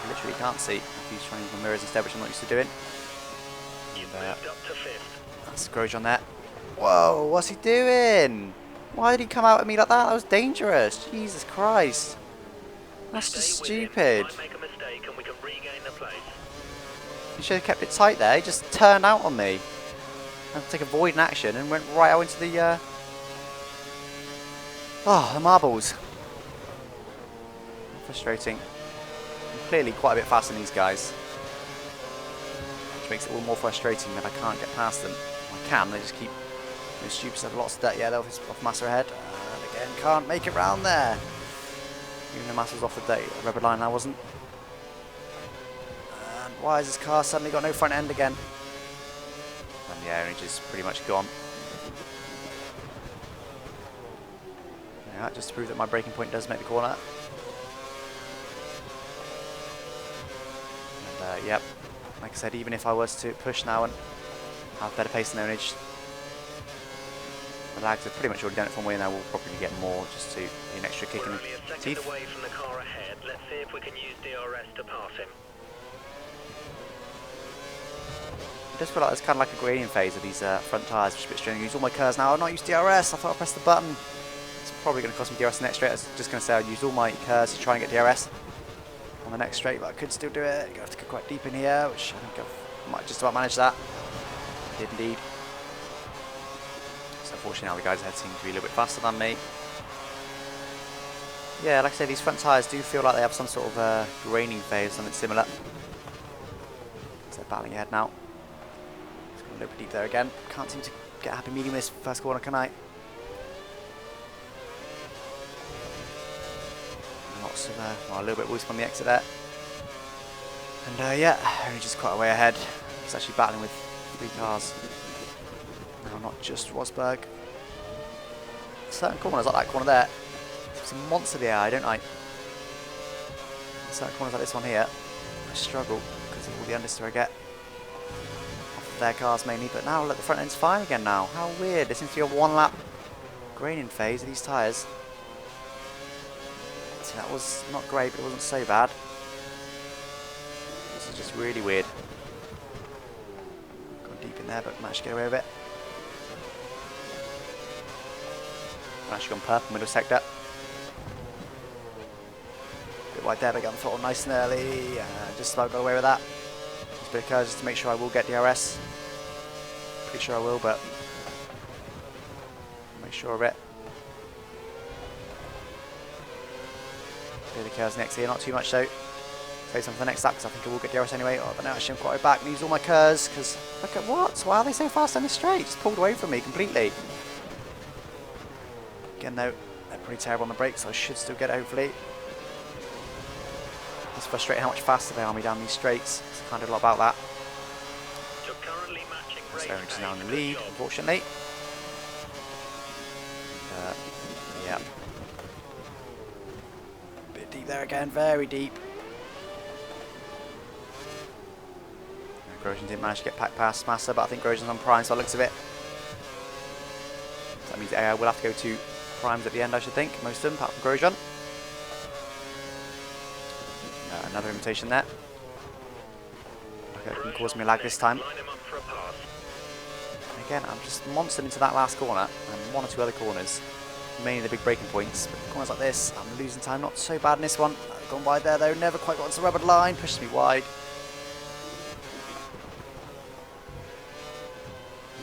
I literally can't see. He's trying to use my mirrors instead, which I'm not used to doing. You've moved up to 5th. That's Grosjean there. Whoa, what's he doing? Why did he come out at me like that? That was dangerous. Jesus Christ. That's just stupid. Might make a mistake and we can regain the place. He should have kept it tight there. He just turned out on me. I had to take a void in action and went right out into the the marbles. Frustrating. I'm clearly quite a bit faster than these guys, which makes it all more frustrating that I can't get past them. I can, they just keep doing stupid stuff. Lots of that, yeah, they're off Massa ahead. And again, can't make it round there. Even though Massa's off the rubber line, I wasn't. And why has this car suddenly got no front end again? And the Ownage is pretty much gone. Yeah, just to prove that my braking point does make the corner. And yep, like I said, even if I was to push now and have better pace than Ownage, the lags have pretty much already done it for me, and I will probably get more just to be an extra kick in the teeth. Away from the car ahead. Let's see if we can use DRS to pass him. I just feel like there's kind of like a gradient phase of these front tyres, which is a bit strange. I use all my curves now. I've not used DRS. I thought I pressed the button. It's probably going to cost me DRS the next straight. I was just going to say I'd use all my curves to try and get DRS on the next straight, but I could still do it. You have to go quite deep in here, which I think I might just about manage that. I did indeed. So unfortunately now the guys ahead seem to be a little bit faster than me. Yeah, like I say, these front tyres do feel like they have some sort of graining phase, something similar. So they're battling ahead now. It's going a little bit deep there again. Can't seem to get a happy medium this first corner, can I? Lots of, well, a little bit of wisp on the exit there. And yeah, only just quite a way ahead. He's actually battling with 3 cars. No, not just Rosberg. Certain corners, like that corner there. It's a monster the AI, don't I? Certain corners like this one here, I struggle because of all the understeer I get off of their cars mainly. But now look, the front end's fine again now. How weird. There seems to be a 1 lap graining phase of these tyres. So that was not great, but it wasn't so bad. This is just really weird. Gone deep in there, but managed to get away with it. I've actually gone purple middle sector. Bit wide there, but got the throttle nice and early. Just about got away with that. Just a bit of curve just to make sure I will get DRS. Pretty sure I will, but make sure of it. Do the curves next here, not too much though. Save some for the next lap because I think I will get DRS anyway. Oh, but now actually I'm quite back and use all my curves because look at what? Why are they so fast on the straight? Just pulled away from me completely. Again though, they're pretty terrible on the brakes, so I should still get it hopefully. It's frustrating how much faster they are me down these straights. So I can't do a lot about that. You're currently matching race Ownage is now in the pace lead, with the job. unfortunately. Yeah. Bit deep there again, very deep. Grosjean didn't manage to get past Massa, but I think Grosjean's on prime, so it looks of it. So that means AI will have to go to primes at the end, I should think, most of them, apart from Grosjean. Another invitation there. Okay, it can cause me a lag this time. Line him up for a pass. And again, I'm just monstered into that last corner and 1 or 2 other corners. mainly the big braking points. But corners like this, I'm losing time. Not so bad in this one. I've gone wide there though. Never quite got to the rubber line. Pushes me wide.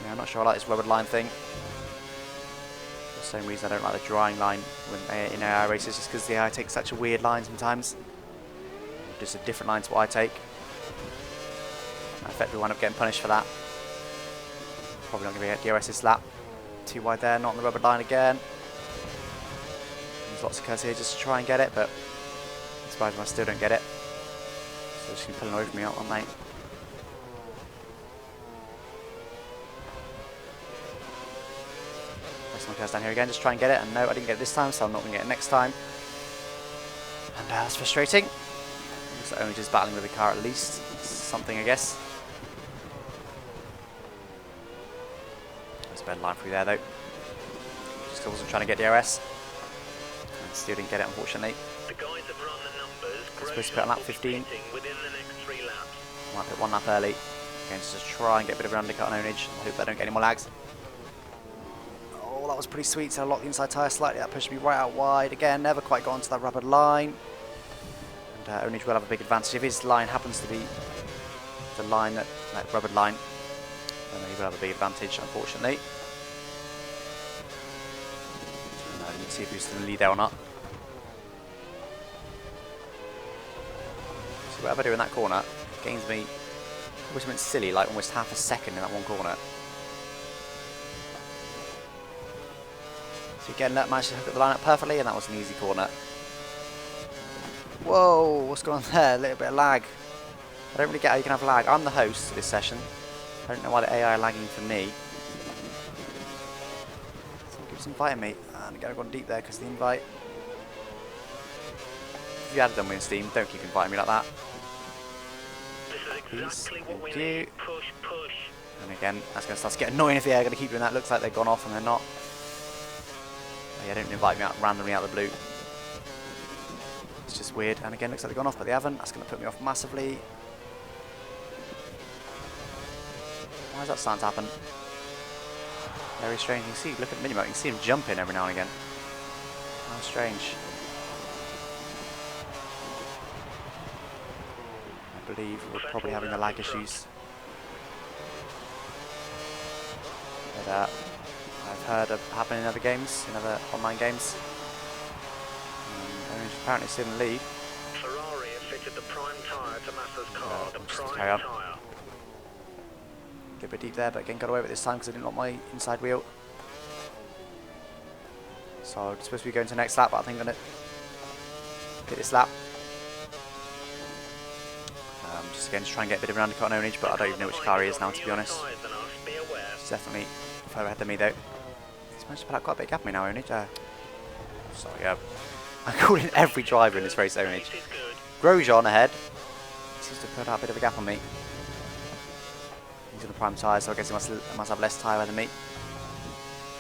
Yeah, I'm not sure I like this rubber line thing. For the same reason I don't like the drying line when in AI races, just because the AI takes such a weird line sometimes. Just a different line to what I take. I effectively wind up getting punished for that. Probably not going to get DRS this lap. Too wide there, not on the rubber line again. There's lots of curves here just to try and get it, but I'm surprised if I still don't get it. So just going to pull away from me, aren't they? Press my curves down here again, just try and get it, and no, I didn't get it this time, so I'm not going to get it next time. And that's frustrating. Looks like only just battling with the car at least. Something, I guess. There's a better line through there though. Just wasn't trying to get DRS. And still didn't get it, unfortunately. The guys have run the numbers. I'm supposed to put on lap 15. Within the next 3 laps. I might put one lap early. Again, just to try and get a bit of an undercut on Ownage. I hope I don't get any more lags. Oh, that was pretty sweet. So I locked the inside tyre slightly. That pushed me right out wide. Again, never quite got onto that rubber line. And Ownage will have a big advantage. If his line happens to be the line that rubber line, then he will have a big advantage, unfortunately. I didn't see if he was in the lead there or not. So whatever I do in that corner gains me, which went silly, like almost half a second in that one corner. So again, that managed to hook up the line up perfectly, and that was an easy corner. Whoa, what's going on there? A little bit of lag. I don't really get how you can have lag. I'm the host of this session. I don't know why the AI are lagging for me. Someone keeps inviting me. And I'm going to go deep there because of the invite. If you added them in Steam, don't keep inviting me like that. This is exactly what we need. Push, push. And again, that's going to start to get annoying if the AI are going to keep doing that. Looks like they've gone off and they're not. Oh, yeah, don't invite me out randomly out of the blue. It's just weird. And again, looks like they've gone off, but they haven't. That's going to put me off massively. Why is that starting to happen? Very strange. You can see, look at the minimap, you can see him jumping every now and again. How strange. I believe we're probably having the lag issues. But I've heard of happening in other games, in other online games. And apparently still in the lead. Ferrari have fitted the prime tyre to Massa's car, the prime carry on. tyre. Get a bit deep there, but again got away with it this time because I didn't lock my inside wheel. So I'm supposed to be going to the next lap, but I think I'm going to hit this lap. Just again, just try and get a bit of an undercut on Ownage, but I don't even know which car he is now, to be honest. He's definitely further ahead than me though. He's managed to put out quite a big gap on me now, Ownage. Sorry, I'm calling every driver in this race Ownage. Grosjean ahead. Seems to put out a bit of a gap on me. He's on the prime tyre, so I guess he must have less tyre than me.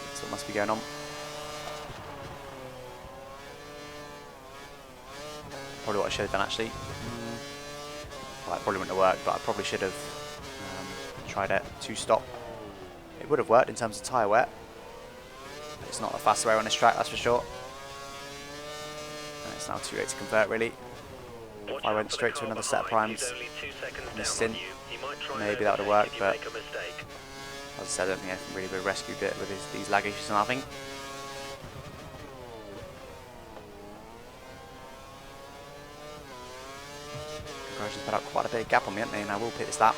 That's what must be going on. Probably what I should have done actually. Well, that probably wouldn't have worked, but I probably should have tried it to stop. It would have worked in terms of tyre wear. But it's not a fast way on this track, that's for sure. And it's now too late to convert really. If I went straight to another set of primes in this stint, maybe that would have worked, but as I said, I don't think I can really rescue it with these lag issues I'm having. Grosjean's put out quite a big gap on me, haven't they? And I will pit this lap.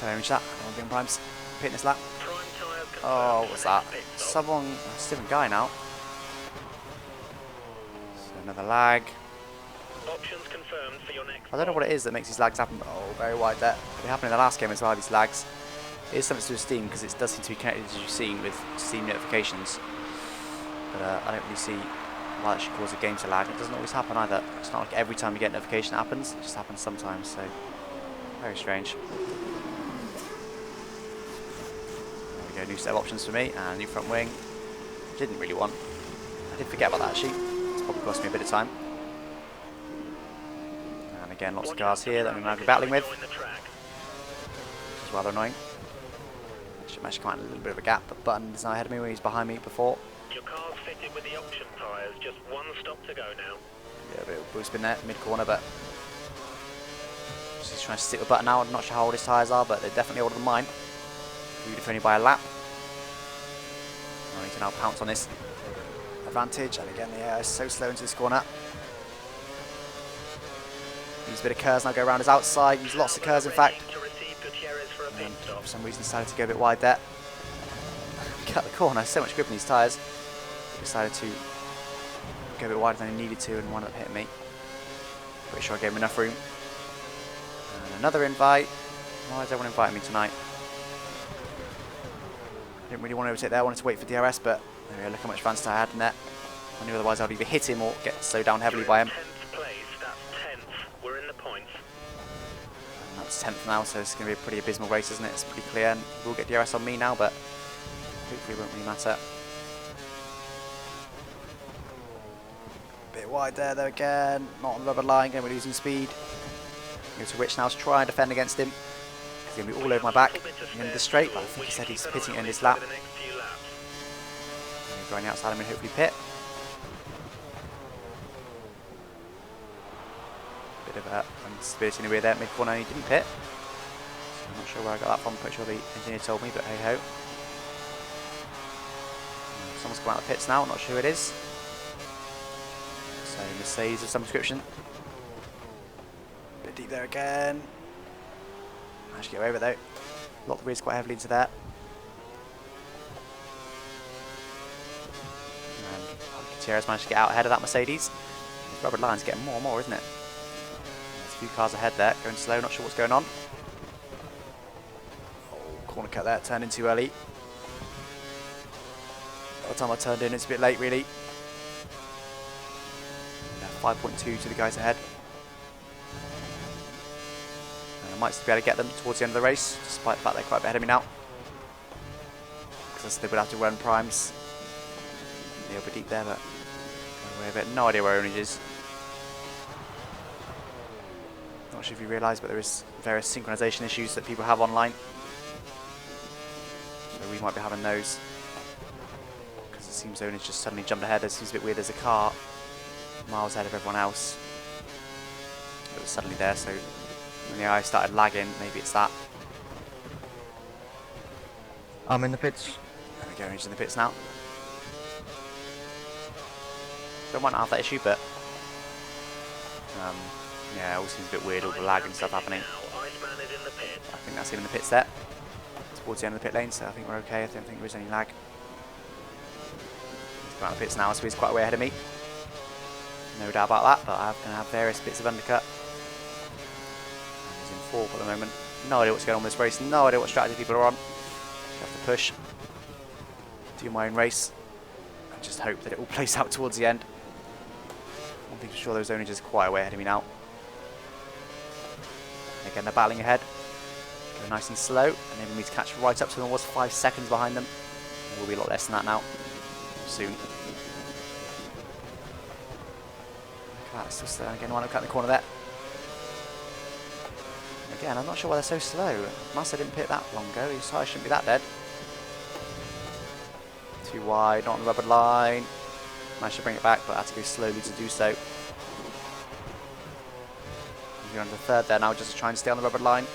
Tell Ownage that. I'm getting primes. Pitting this lap. Oh, what's that? Someone, it's a different guy now. So another lag. Options confirmed for your next. I don't know what it is that makes these lags happen. Oh, very wide there. It happened in the last game as well, these lags. It is something to do with Steam because it does seem to be connected, as you've seen, with Steam notifications. But I don't really see why that should cause a game to lag. It doesn't always happen either. It's not like every time you get a notification it happens. It just happens sometimes, so very strange. There we go, new set of options for me and new front wing. Didn't really want. I did forget about that actually. It's probably cost me a bit of time. And again, lots of cars here that I'm going to be battling with. Which is rather annoying. Should manage to come out in a little bit of a gap, but Button is now ahead of me when he's behind me before. Your car's fitted with the option tyres, just one stop to go now. Yeah, a bit of boost in there, mid-corner, but just trying to stick with button now. I'm not sure how old his tyres are, but they're definitely older than mine. Even if only by a lap. I need to now pounce on this advantage, and again, yeah, it's so slow into this corner. Use a bit of curves now, go around his outside, use lots of curves in fact. And for some reason decided to go a bit wide there. Cut the corner, so much grip in these tyres. Decided to go a bit wider than he needed to and wound up hitting me. Pretty sure I gave him enough room. And another invite. Why is everyone inviting me tonight? Didn't really want to overtake there, I wanted to wait for DRS, but there we go, look how much advantage I had in there. I knew otherwise I'd either hit him or get slowed down heavily by him. 10th place, that's 10th. We're in the points. And that's 10th now, so it's going to be a pretty abysmal race, isn't it? It's pretty clear, and we'll get DRS on me now, but hopefully it won't really matter. Bit wide there though again, not on the rubber line, going to be losing speed. Go to Rich now to try and defend against him. He's going to be all over my back in the straight, but I think he said he's pitting it in this lap. Going outside him and hopefully pit. Bit of instability in the rear there, mid-corner, he didn't pit. So I'm not sure where I got that from, pretty sure the engineer told me, but hey ho. Someone's come out of the pits now, I'm not sure who it is. So Mercedes of some description. Bit deep there again. Managed to get away with it though. Locked the rears quite heavily into there. Gutierrez managed to get out ahead of that Mercedes. This rubber line's getting more and more, isn't it? There's a few cars ahead there, going slow, not sure what's going on. Oh, corner cut there, turned in too early. By the time I turned in, it's a bit late really. 5.2 to the guys ahead. And I might still be able to get them towards the end of the race, despite the fact they're quite a bit ahead of me now. Because they would have to run primes. They'll be deep there, but no idea where Ownage is. Not sure if you realise, but there is various synchronisation issues that people have online. So we might be having those. Because it seems Ownage just suddenly jumped ahead. It seems a bit weird. There's a car miles ahead of everyone else. It was suddenly there, so when the eye started lagging, maybe it's that. I'm in the pits. There we go, Ownage in the pits now. Don't want to have that issue, but yeah, it all seems a bit weird, all the lag and stuff happening. I think that's him in the pits there, towards the end of the pit lane, so I think we're okay. I don't think there is any lag. He's got out of the pits now, so he's quite way ahead of me. No doubt about that, but I'm going to have various bits of undercut. He's in fourth at the moment. No idea what's going on with this race, no idea what strategy people are on. I have to push, do my own race, and just hope that it all plays out towards the end. I'm thinking sure those Ownage is quite a way ahead of me now. Again, they're battling ahead. Going nice and slow, enabling me to catch right up to them. I was 5 seconds behind them. It will be a lot less than that now, soon. Look at that, still slow. Again, one up cut in the corner there. Again, I'm not sure why they're so slow. Massa didn't pit that long ago. His tyre shouldn't be that dead. Too wide, not on the rubber line. Managed to bring it back, but I had to go slowly to do so. Moving on to the third there now, just to try and stay on the rubber line.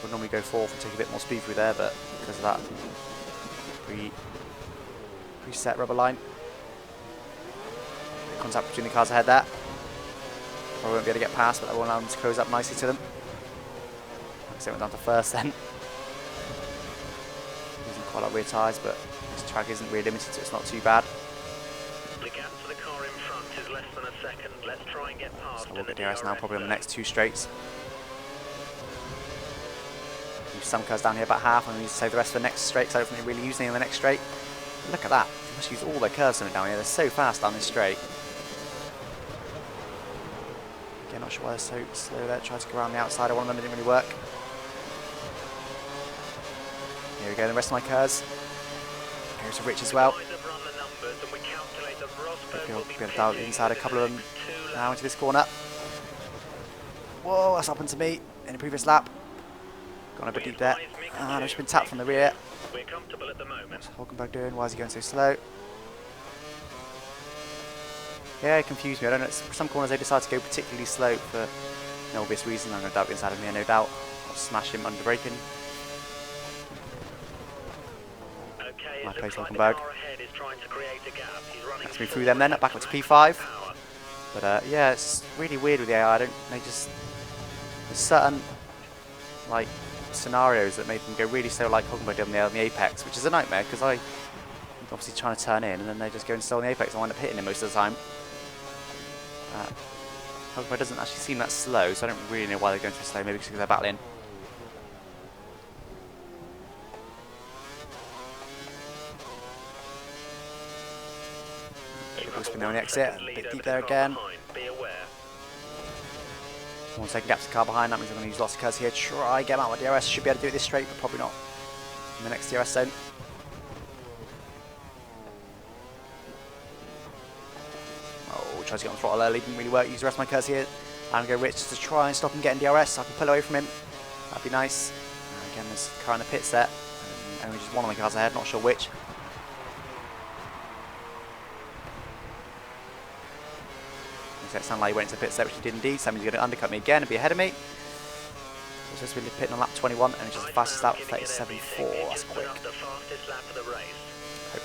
Would normally go fourth and take a bit more speed through there, but because of that preset rubber line. Contact between the cars ahead there. Probably won't be able to get past, but that will allow them to close up nicely to them. So it went down to first then. Using quite a lot of rear tyres, but this track isn't really limited, so it's not too bad. The gap for the car in front is less than a second. Let's try and get past. So we'll get DRS now, probably on the next two straights. Use some cars down here about half, and we need to save the rest for the next straight, because I don't think they're really using them in the next straight. Look at that. They must use all their curves down here. They're so fast down this straight. Again, not sure why they're so slow there. Tried to go around the outside of one of them, it didn't really work. Here we go, the rest of my cars. Here's to Rich as well. We'll be able to dial inside a couple of them now into this corner. Whoa, that's happened to me in the previous lap. Gone a bit deep there. And I've just been tapped from the rear. We're comfortable at the moment. What's Hulkenberg doing? Why is he going so slow? Yeah, it confused me. I don't know. For some corners they decide to go particularly slow for no obvious reason. I'm no doubt inside of me, no doubt. I'll smash him under braking. Okay, My it place, looks like the Hulkenberg. car ahead is trying to create a gap. He's running Let's move through them then, back up to P5. But yeah, it's really weird with the AI. There's certain like scenarios that made them go really slow, like Hulkenberg did on the apex, which is a nightmare because I obviously trying to turn in and then they just go and slow on the apex and I wind up hitting him most of the time. Hulkenberg doesn't actually seem that slow, so I don't really know why they're going so slow. Maybe because they're battling. We'll spin there on the exit, a bit deep there again. 1 second gap to the car behind, that means I'm going to use lots of curves here. Try get him out with DRS, should be able to do it this straight, but probably not in the next DRS zone. Oh, tries to get on the throttle early, didn't really work. Use the rest of my curves here. I'm going to go rich just to try and stop him getting DRS so I can pull away from him. That'd be nice. Again, there's a car in the pits there. And only just one of the cars ahead, not sure which. It sounded like he went into the pits there, which he did indeed. So he's going to undercut me again and be ahead of me. So it's just really pitting on lap 21 and it's just the fastest lap, 37.4. That's quick. Hopefully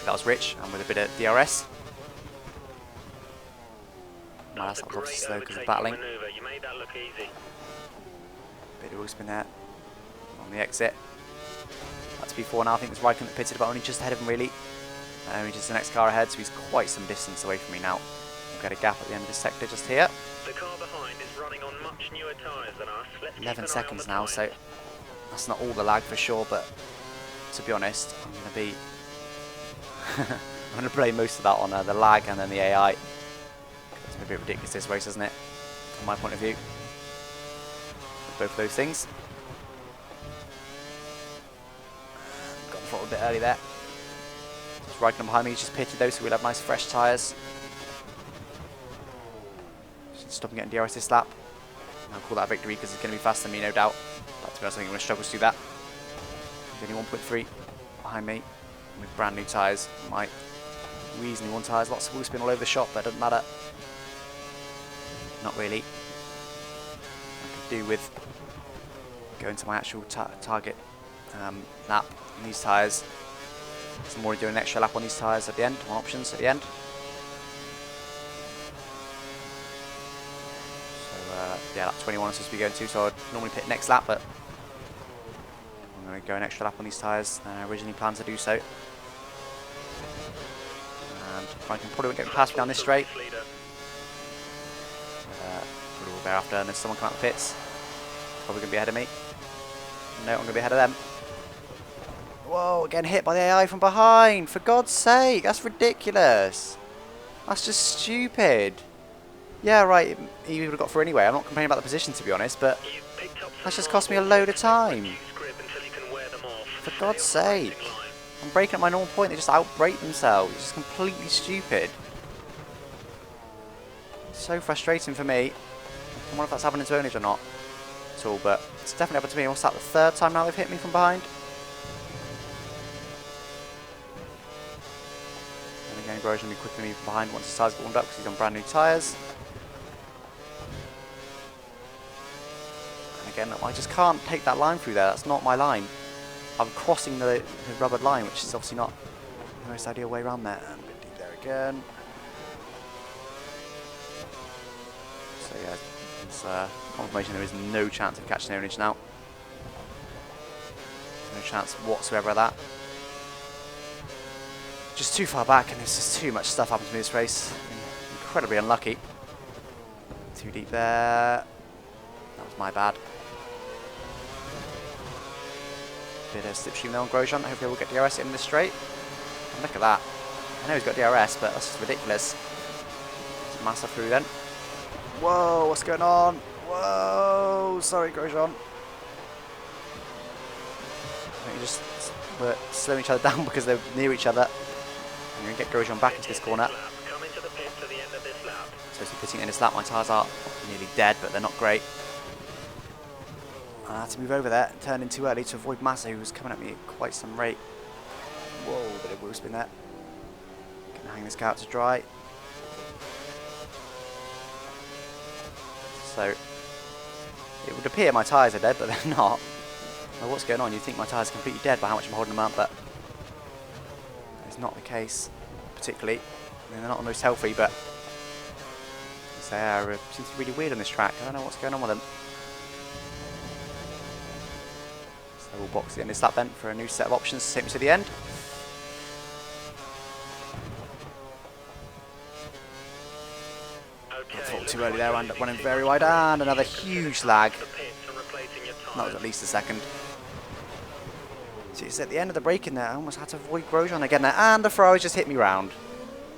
that was rich and with a bit of DRS. No, that's obviously slow because of battling. Bit of wheel spin there on the exit. That's P4 now. I think it's Raikkonen that pitted, but only just ahead of him really. Only just the next car ahead, so he's quite some distance away from me now. We've got a gap at the end of this sector just here. The car behind is running on much newer tyres than us. Let's 11 seconds now, so that's not all the lag for sure, but to be honest, I'm going to be I'm going to blame most of that on the lag and then the AI. It's a bit ridiculous this race, isn't it? From my point of view. Both of those things. Got the throttle a bit early there. Just Raikkonen behind me, he's just pitted though, so we'll have nice fresh tyres. Stop him getting DRS this lap. I'll call that a victory because he's going to be faster than me, no doubt. But to be honest, I think I'm going to struggle to do that. He's only 1.3 behind me with brand new tyres. My reasonably worn tyres, lots of wheel spin all over the shop, but it doesn't matter. Not really. I could do with going to my actual target lap on these tyres. So I'm already doing an extra lap on these tyres at the end, on options at the end. Yeah, lap 21 I'm supposed to be going to, so I'd normally pit next lap, but I'm going to go an extra lap on these tyres than I originally planned to do so. And I can probably won't get past me down this straight. Probably will bear after, and there's someone coming out the pits. Probably going to be ahead of me. No, I'm going to be ahead of them. Whoa, getting hit by the AI from behind! For God's sake, that's ridiculous! That's just stupid! Yeah, right, he would have got through anyway. I'm not complaining about the position, to be honest, but that's just cost me a load of time. For God's sake. I'm braking at my normal point, they just out-brake themselves. It's just completely stupid. So frustrating for me. I wonder if that's happening to Ownage or not at all, but it's definitely happened to me. What's that, the third time now they've hit me from behind? And again, Grosjean will be quicker than me from behind once his tyres get warmed up because he's on brand new tyres. Again, I just can't take that line through there. That's not my line. I'm crossing the rubbered line, which is obviously not the most ideal way around there. And a bit deep there again. So yeah, it's confirmation there is no chance of catching Ownage now. No chance whatsoever of that. Just too far back, and there's just too much stuff happened to me this race. Incredibly unlucky. Too deep there. That was my bad. Bit of slipstream there on Grosjean. Hopefully we'll get DRS in this straight. And look at that. I know he's got DRS, but that's just ridiculous. Just massive through then. Whoa, what's going on? Whoa, sorry Grosjean. I think just we're slowing each other down because they're near each other. I'm going to get Grosjean back into this corner. Supposed to be pitting in this lap. My tyres are nearly dead, but they're not great. I had to move over there and turn in too early to avoid Massa, who was coming at me at quite some rate. wheel spin there. Gonna hang this guy out to dry. So it would appear my tyres are dead, but they're not. Well, what's going on? You'd think my tyres are completely dead by how much I'm holding them up, but it's not the case, particularly. I mean, they're not the most healthy, but they are, seems to be really weird on this track. I don't know what's going on with them. So we'll box the end of this lap then for a new set of options to take me to the end. I thought too early there, I ended up running very wide, and another huge lag. That was at least a second. So it's at the end of the braking there, I almost had to avoid Grosjean again there, and the Ferrari just hit me round.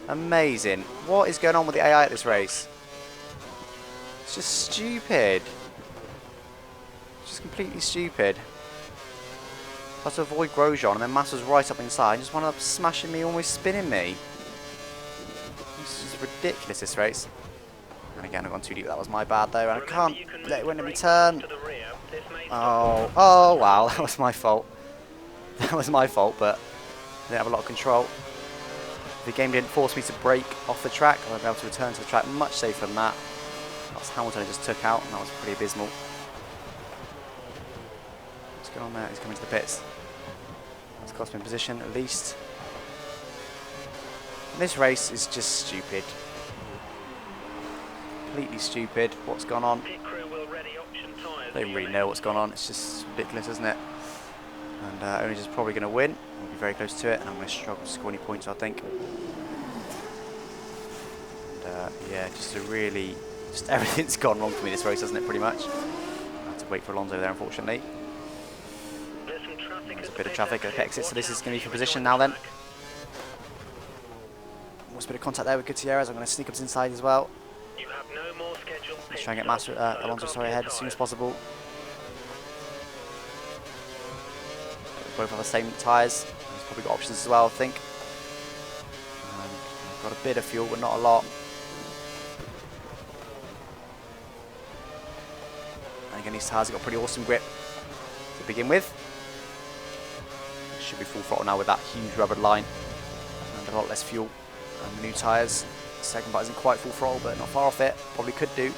Amazing. What is going on with the AI at this race? It's just stupid. It's just completely stupid. I had to avoid Grosjean, and then Massa's right up inside and just wound up smashing me, almost spinning me. This is ridiculous, this race. And again, I've gone too deep. That was my bad though, and I can't let it win in return. Oh wow, that was my fault. That was my fault, but I didn't have a lot of control. If the game didn't force me to brake off the track, I would be able to return to the track much safer than that. That's Hamilton I just took out, and that was pretty abysmal. What's going on there? He's coming to the pits. That's cost me position at least. And this race is just stupid. Completely stupid. What's gone on? I don't really know what's gone on. It's just ridiculous, isn't it? And Ownage is probably going to win. We'll be very close to it, and I'm going to struggle to score any points, I think. And yeah, just everything's gone wrong for me this race, hasn't it? Pretty much. I had to wait for Alonso there, unfortunately. There's a bit of traffic at the exit, so this is going to be for position now. Then. Almost a bit of contact there with Gutierrez. I'm going to sneak up inside as well. Let's try and get Alonso ahead as soon as possible. Both have the same tyres. He's probably got options as well, I think. I've got a bit of fuel, but not a lot. And again, these tyres have got pretty awesome grip to begin with. Should be full throttle now with that huge rubber line and a lot less fuel. And the new tyres. The second part isn't quite full throttle, but not far off it. Probably could do.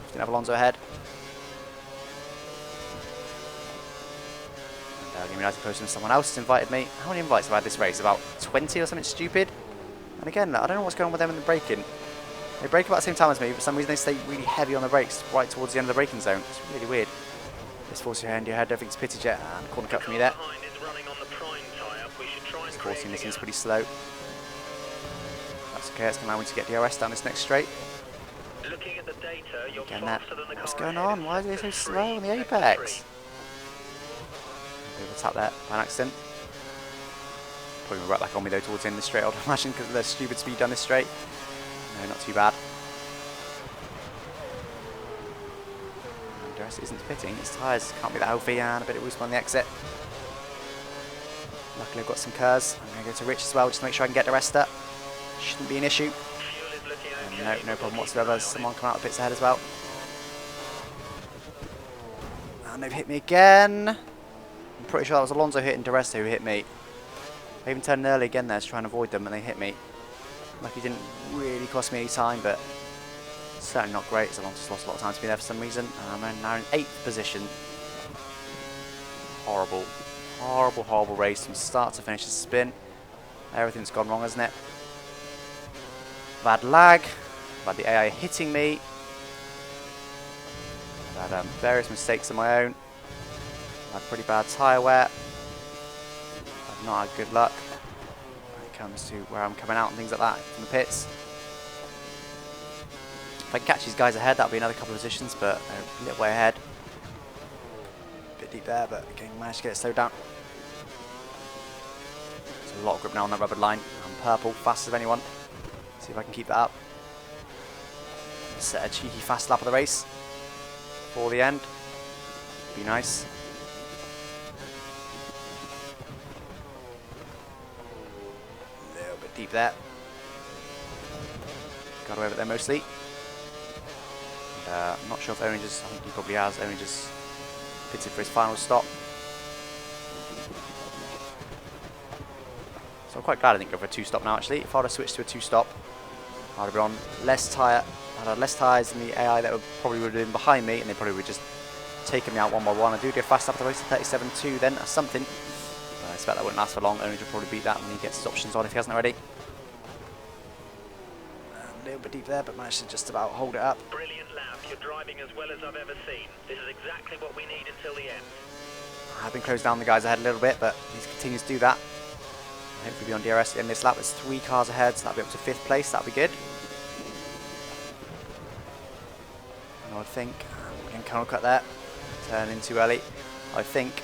Didn't have Alonso ahead. Give me a nice close to someone else has invited me. How many invites have I had this race? About 20 or something stupid. And again, I don't know what's going on with them in the braking. They brake about the same time as me, but for some reason they stay really heavy on the brakes right towards the end of the braking zone. It's really weird. Just force your hand, everything's pitted yet, and corner cut for me there. This forcing this is pretty slow. That's okay, it's going to allow me to get DRS down this next straight. Again, what's going on? Why are they so slow on the apex? Bit of a tap there by an accident. Probably right back on me though towards the end of the straight, I would imagine, because of the stupid speed down this straight. No, not too bad. And DRS isn't pitting, his tyres can't be that healthy, and a bit of wheel spin on the exit. Luckily I've got some curves. I'm going to go to Rich as well just to make sure I can get the rest up. Shouldn't be an issue. And no problem whatsoever. There's someone coming out of the pits ahead as well. And they've hit me again. I'm pretty sure that was Alonso hitting DRS who hit me. I even turned early again there to try and avoid them, and they hit me. Lucky didn't really cost me any time, but certainly not great, as Alonso's lost a lot of time to be there for some reason. And I'm now in 8th position. Horrible. Horrible, horrible race from start to finish. The spin. Everything's gone wrong, hasn't it? I've had lag. I've had the AI hitting me. I've had various mistakes of my own. I've had pretty bad tyre wear. I've not had good luck when it comes to where I'm coming out and things like that from the pits. If I can catch these guys ahead, that'll be another couple of positions, but they're a little way ahead. A bit deep there, but again, managed to get it slowed down. There's a lot of grip now on that rubber line. I'm purple, fast as anyone. See if I can keep that up. Set a cheeky fast lap of the race for the end. Be nice. A little bit deep there. Got away with it there mostly. And, I'm not sure if Ownage I think he probably has. Ownage just pitted for his final stop. So I'm quite glad I didn't go for a 2-stop now actually. If I'd have switched to a 2-stop, I'd have been on less tyre. I'd had less tyres than the AI that probably would have been behind me, and they probably would have just taken me out one by one. I do a fast lap at the race, 37.2 then, that's something. But I expect that wouldn't last for long. Ownage will probably beat that when he gets his options on if he hasn't already. A little bit deep there, but managed to just about hold it up. Brilliant lap. You're driving as well as I've ever seen. This is exactly what we need until the end. I've been closing down the guys ahead a little bit, but he continues to do that. Hopefully be on DRS at the end of this lap. There's 3 cars ahead, so that'll be up to 5th place. That'll be good. And I think we can kind of cut there. Turn in too early. I think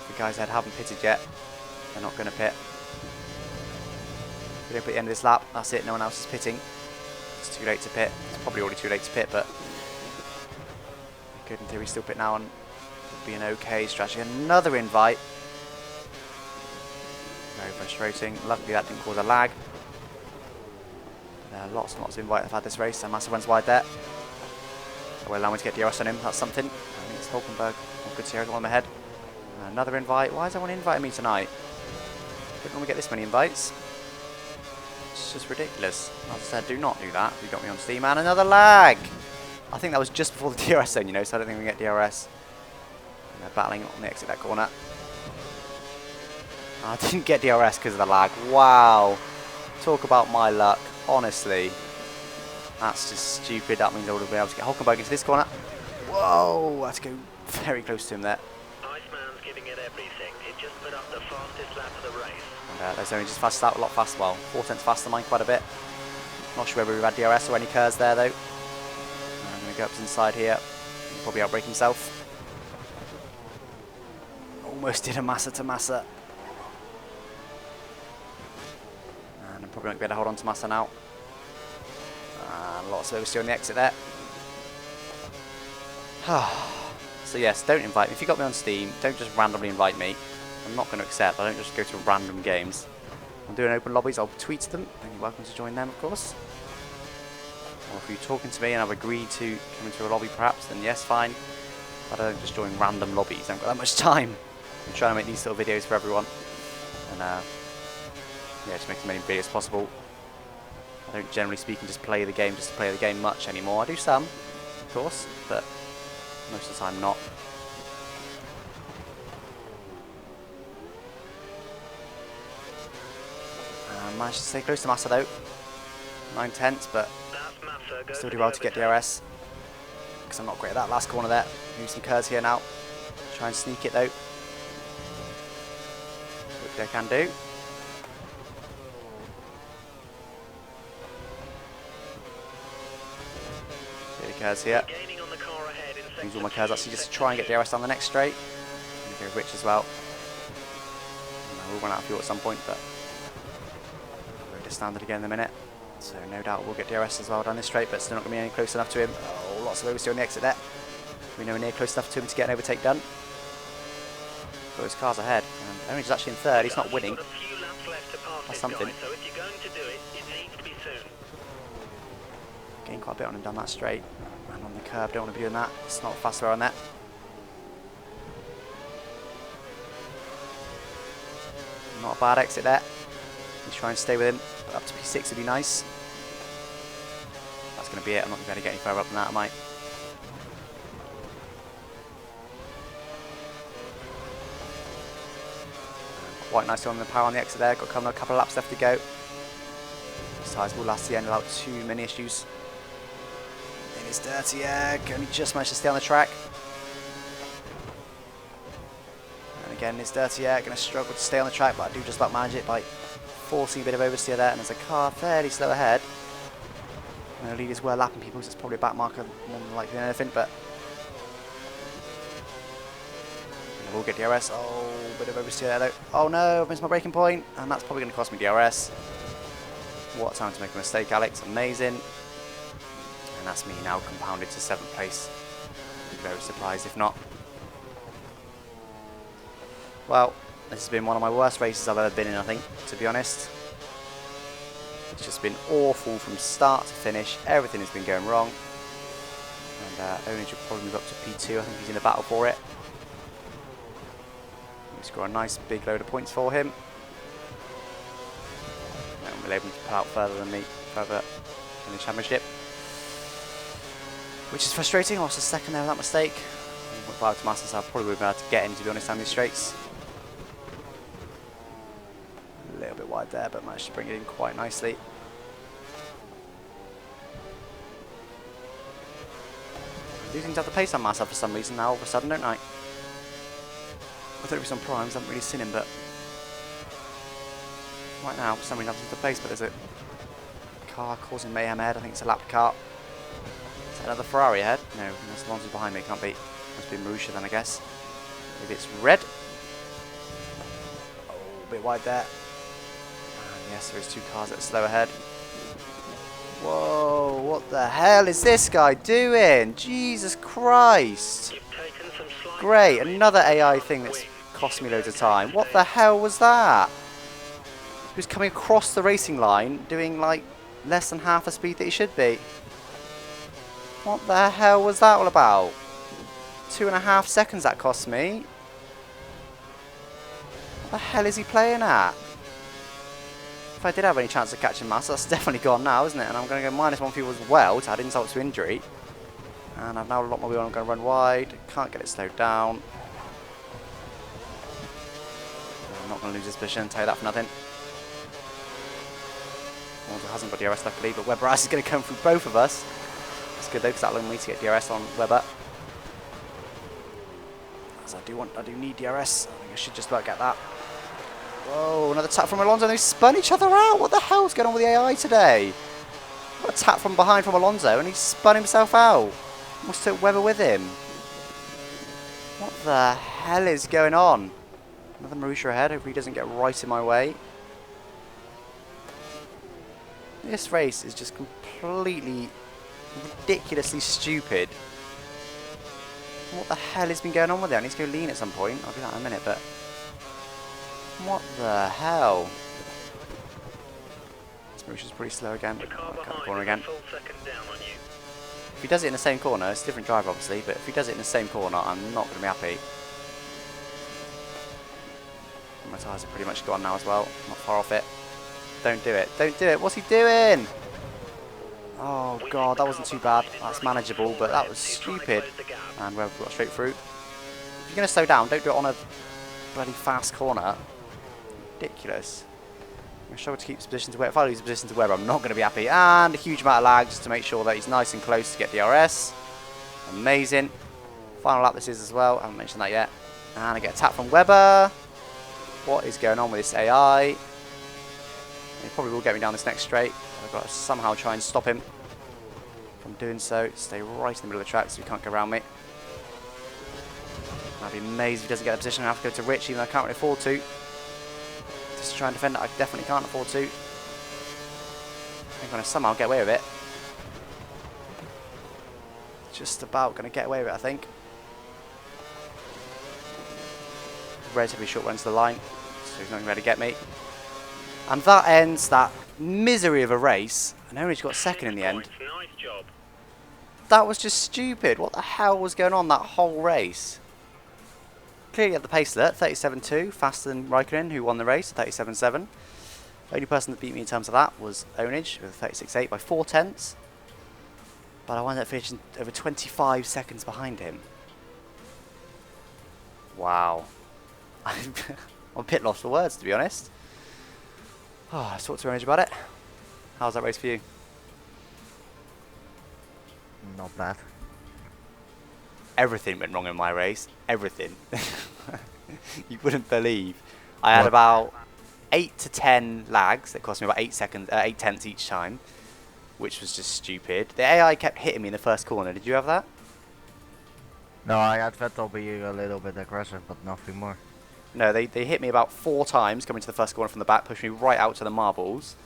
the guys ahead haven't pitted yet. They're not going to pit. We're going to pit at the end of this lap. That's it. No one else is pitting. It's too late to pit. It's probably already too late to pit, but we could in theory still pit now and would be an okay strategy. Another invite. Very frustrating. Luckily that didn't cause a lag. There are lots and lots of invites I've had this race, and massive one's wide there. So we'll allow me to get DRS on him, that's something. I think it's Hulkenberg. Oh, good to hear everyone ahead. Another invite. Why is everyone inviting me tonight? Didn't normally get this many invites. It's just ridiculous. As I said, do not do that. You got me on Steam. And another lag! I think that was just before the DRS zone, you know, so I don't think we can get DRS. And they're battling on the exit that corner. I didn't get DRS because of the lag. Wow. Talk about my luck. Honestly. That's just stupid. That means I would have been able to get Hulkenberg into this corner. Whoa. I had to go very close to him there. Iceman's giving it everything. It just put up the fastest lap of the race. And there's only just fast out a lot faster. Well, 4/10 faster than mine, quite a bit. Not sure whether we've had DRS or any curves there though. I'm going to go up to inside here. He'll probably outbrake himself. Almost did a Massa to Massa. And I'm probably not going to be able to hold on to Massa now. And lots of oversteer on the exit there. So yes, don't invite me. If you got me on Steam, don't just randomly invite me. I'm not going to accept. I don't just go to random games. I'm doing open lobbies. I'll tweet to them, and you're welcome to join them, of course. Or if you're talking to me and I've agreed to come into a lobby, perhaps, then yes, fine. But I don't just join random lobbies. I haven't got that much time. I'm trying to make these sort of videos for everyone, and yeah, just make as many videos as possible. I don't, generally speaking, just play the game just to play the game much anymore. I do some, of course, but most of the time not. Managed to stay close to Massa though. 9/10, but still do well to get DRS. Because I'm not great at that last corner there. Use some curves here now. Try and sneak it though. Hopefully I can do. Get the curves here. Use all my curves actually just to try and get DRS on the next straight. And go Rich as well. We'll run out of fuel at some point, but standard again in a minute, so no doubt we'll get DRS as well down this straight, but still not going to be any close enough to him. Oh, lots of oversteer on the exit there. We're nowhere near close enough to him to get an overtake done. Got his cars ahead, and Ownage is actually in third. He's not winning. That's something. Gained quite a bit on him down that straight, and on the curb. Don't want to be doing that. It's not faster on that. Not a bad exit there. He's trying to stay with him. Up to P6 would be nice. That's going to be it. I'm not going to be able to get any further up than that, am I? Quite nice on the power on the exit there. Got a couple of laps left to go. This tyres will last to the end without too many issues. In his dirty egg. Only just managed to stay on the track. And again, his dirty egg. Going to struggle to stay on the track, but I do just about manage it by forcing a bit of oversteer there, and there's a car fairly slow ahead. And the leaders were lapping people, so it's probably a back marker more than likely than anything, but we'll get DRS. Oh, bit of oversteer there though. Oh no, I've missed my braking point, and that's probably going to cost me DRS. What time to make a mistake, Alex. Amazing. And that's me now compounded to 7th place. I'd be very surprised if not. Well, this has been one of my worst races I've ever been in, I think, to be honest. It's just been awful from start to finish. Everything has been going wrong. And Ownage will probably move up to P2. I think he's in the battle for it. We score a nice big load of points for him. really able to pull out further than me, further in the championship. Which is frustrating. I lost a second there with that mistake. If I were to master, so I probably would have been able to get in, to be honest, down these straights. A little bit wide there, but managed to bring it in quite nicely. I do seem to have the pace on myself for some reason now, all of a sudden, don't I? I thought it was on primes, I haven't really seen him, but right now, for some reason, I have the pace, but there's a car causing mayhem ahead. I think it's a lap car. Is that another Ferrari ahead? No, that's Alonso's behind me, can't be. Must be Malaysia then, I guess. Maybe it's red. Oh, a bit wide there. And yes, there is 2 cars that are slow ahead. Whoa, what the hell is this guy doing? Jesus Christ. Great, another AI thing that's cost me loads of time. What the hell was that? He was coming across the racing line, doing like less than half the speed that he should be. What the hell was that all about? 2.5 seconds that cost me. What the hell is he playing at? If I did have any chance of catching Massa, that's definitely gone now, isn't it? And I'm going to go -1 fuel as well to add insult to injury. And I've now locked my wheel on. I'm going to run wide. Can't get it slowed down. I'm not going to lose this position, tell you that for nothing. Alonso hasn't got DRS luckily, but Webber is going to come through both of us. It's good though, because that'll allow me to get DRS on Webber. As I do need DRS. I think I should just about get that. Whoa, another tap from Alonso, and they spun each other out. What the hell's going on with the AI today? Got a tap from behind from Alonso, and he spun himself out. Almost took Webber with him. What the hell is going on? Another Marussia ahead, hopefully he doesn't get right in my way. This race is just completely, ridiculously stupid. What the hell has been going on with it? I need to go lean at some point. I'll do that in a minute, but... what the hell? This Marussia's pretty slow again. I'll cut the corner again. If he does it in the same corner, it's a different driver obviously, but if he does it in the same corner, I'm not going to be happy. My tyres are pretty much gone now as well. Not far off it. Don't do it. Don't do it. What's he doing? Oh god, that wasn't too bad. That's manageable, but that was stupid. And we've got straight through. If you're going to slow down, don't do it on a bloody fast corner. Ridiculous. I'm going to struggle to keep his position to Webber. If I lose his position to Webber, I'm not going to be happy. And a huge amount of lag just to make sure that he's nice and close to get DRS. Amazing. Final lap this is as well. I haven't mentioned that yet. And I get a tap from Webber. What is going on with this AI? He probably will get me down this next straight. I've got to somehow try and stop him from doing so. Stay right in the middle of the track so he can't go around me. I'd be amazed if he doesn't get a position. I have to go to Rich, even though I can't really afford to. Just to try and defend it, I definitely can't afford to. I'm going to somehow get away with it. Just about going to get away with it, I think. Relatively short run to the line, so he's not going to be able to get me. And that ends that misery of a race. And Ownage got second in the end. Nice job. That was just stupid. What the hell was going on that whole race? Clearly at the pace alert, 37.2, faster than Raikkonen, who won the race, 37.7. The only person that beat me in terms of that was Ownage with 36.8 by 4 tenths. But I wound up finishing over 25 seconds behind him. Wow. I'm a bit lost for words, to be honest. Oh, I talked to Ownage about it. How was that race for you? Not bad. Everything went wrong in my race. Everything. You wouldn't believe. I had about 8 to 10 lags that cost me about 8 tenths each time, which was just stupid. The AI kept hitting me in the first corner. Did you have that? No, I had Vettel be a little bit aggressive, but nothing more. No, they hit me about 4 times coming to the first corner from the back, pushed me right out to the marbles.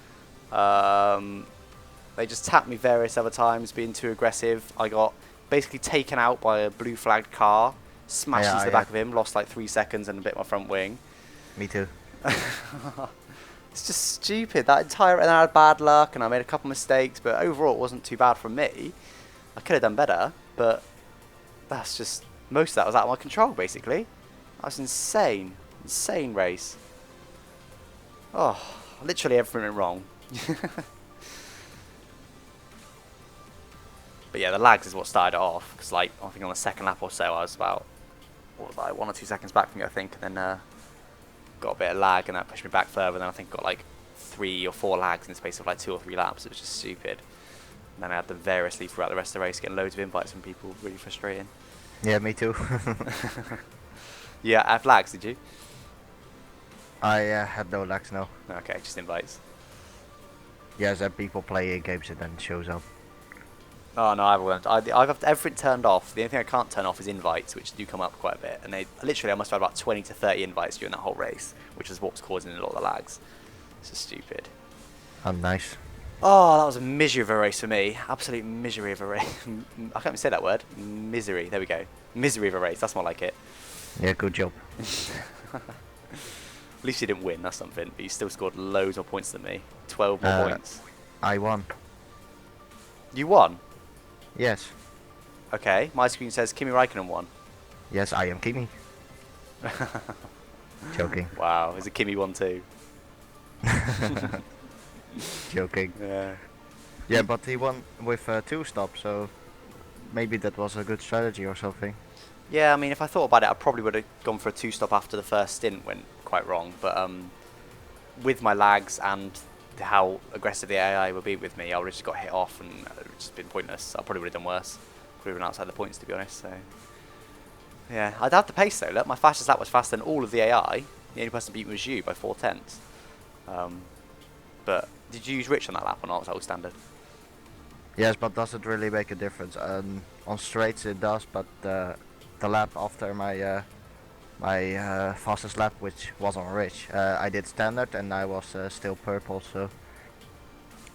They just tapped me various other times, being too aggressive. I got basically taken out by a blue flagged car, smashed into the back of him, lost like 3 seconds and a bit my front wing. Me too. It's just stupid. That entire, and I had bad luck and I made a couple mistakes, but overall it wasn't too bad from me. I could have done better, but that's just, most of that was out of my control basically. That was insane. Insane race. Oh, literally everything went wrong. But yeah, the lags is what started it off. Because like I think on the second lap or so, I was about what was I 1 or 2 seconds back from you, I think, and then got a bit of lag, and that pushed me back further. And then I think got like 3 or 4 lags in the space of like 2 or 3 laps. It was just stupid. And then I had them variously throughout the rest of the race, getting loads of invites from people. Really frustrating. Yeah, me too. Yeah, I have lags, did you? I had no lags, no. Okay, just invites. Yes, people play games and then it shows up. Oh no, I've got everything turned off. The only thing I can't turn off is invites, which do come up quite a bit. And I must have had about 20 to 30 invites during that whole race, which is what's causing a lot of the lags. This is stupid. Oh, nice. Oh, that was a misery of a race for me. Absolute misery of a race. I can't even say that word. Misery. There we go. Misery of a race. That's more like it. Yeah, good job. At least you didn't win, that's something. But you still scored loads more points than me. 12 more points. I won. You won? Yes. Okay, my screen says Kimi Raikkonen won. Yes, I am Kimi. Joking. Wow, is it Kimi won too? Joking. Yeah. Yeah, but he won with 2 stops, so maybe that was a good strategy or something. Yeah, I mean, if I thought about it, I probably would have gone for a 2-stop after the first stint went quite wrong. But with my lags and how aggressive the AI would be with me, I would have just got hit off and it would have just been pointless. I probably would have done worse. Could have been outside the points, to be honest. So yeah, I'd have the pace though. Look, my fastest lap was faster than all of the AI. The only person beat me was you by 4/10. But did you use Rich on that lap or not? Was that all standard? Yes, but does it really make a difference? On straights it does, but the lap after my fastest lap, which was on Rich, I did standard and I was still purple, so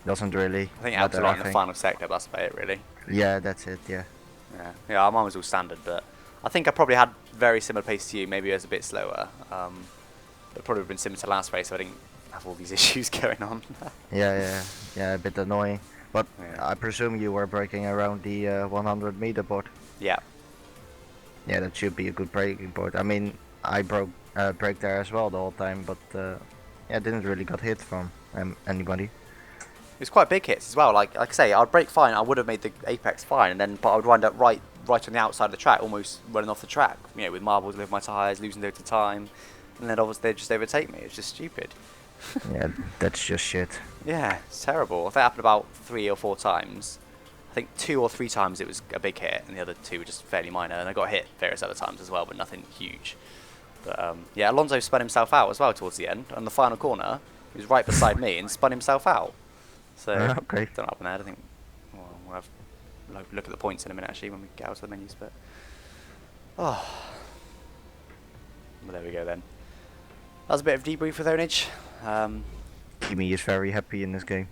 doesn't really I think it helped a matter, lot in the final sector, but that's about it really. Yeah, that's it, yeah. Yeah, mine was all standard, but I think I probably had very similar pace to you. Maybe it was a bit slower. But probably would have been similar to last race, so I didn't have all these issues going on. Yeah, a bit annoying. But Yeah. I presume you were braking around the 100 meter board. Yeah. Yeah, that should be a good braking board. I mean, I braked there as well the whole time, but yeah, didn't really got hit from anybody. It was quite big hits as well. Like I say, I'd brake fine. I would have made the apex fine, and then but I would wind up right on the outside of the track, almost running off the track. You know, with marbles over my tyres, losing loads of time, and then obviously they'd just overtake me. It's just stupid. Yeah, that's just shit. Yeah, it's terrible. I think it happened about 3 or 4 times. I think 2 or 3 times it was a big hit, and the other 2 were just fairly minor. And I got hit various other times as well, but nothing huge. But yeah, Alonso spun himself out as well towards the end. On the final corner, he was right beside me and spun himself out. So Okay. don't know what happened there. I think we'll have a look at the points in a minute actually when we get out of the menus. But well, there we go then. That was a bit of debrief with Ownage. Kimi is very happy in this game.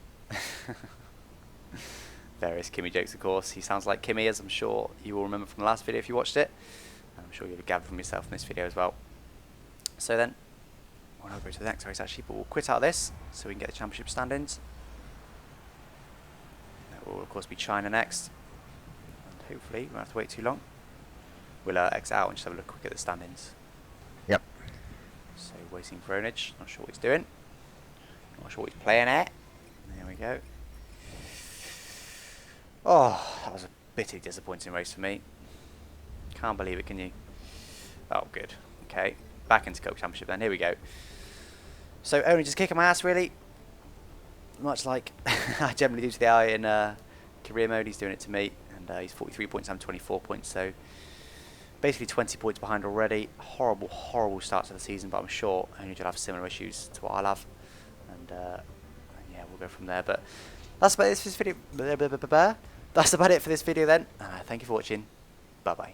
Various Kimi jokes, of course. He sounds like Kimi, as I'm sure you will remember from the last video if you watched it. I'm sure you'll gather from yourself in this video as well. So then, we'll go to the next race actually, but we'll quit out of this so we can get the championship stand-ins. That will of course be China next, and hopefully we won't have to wait too long. We'll exit out and just have a look quick at the stand-ins. Yep. So waiting for Ownage, not sure what he's doing, not sure what he's playing at. There we go. Oh, that was a bitterly disappointing race for me. Can't believe it, can you? Oh, good. Okay, back into Coke Championship then. Here we go. So Ownage just kicking my ass, really. Much like I generally do to the eye in career mode, he's doing it to me. And he's 43 points, I'm 24 points. So basically 20 points behind already. Horrible, horrible start to the season, but I'm sure Ownage will have similar issues to what I'll have. And yeah, we'll go from there. But that's about it for this video. That's about it for this video then. Thank you for watching. Bye bye.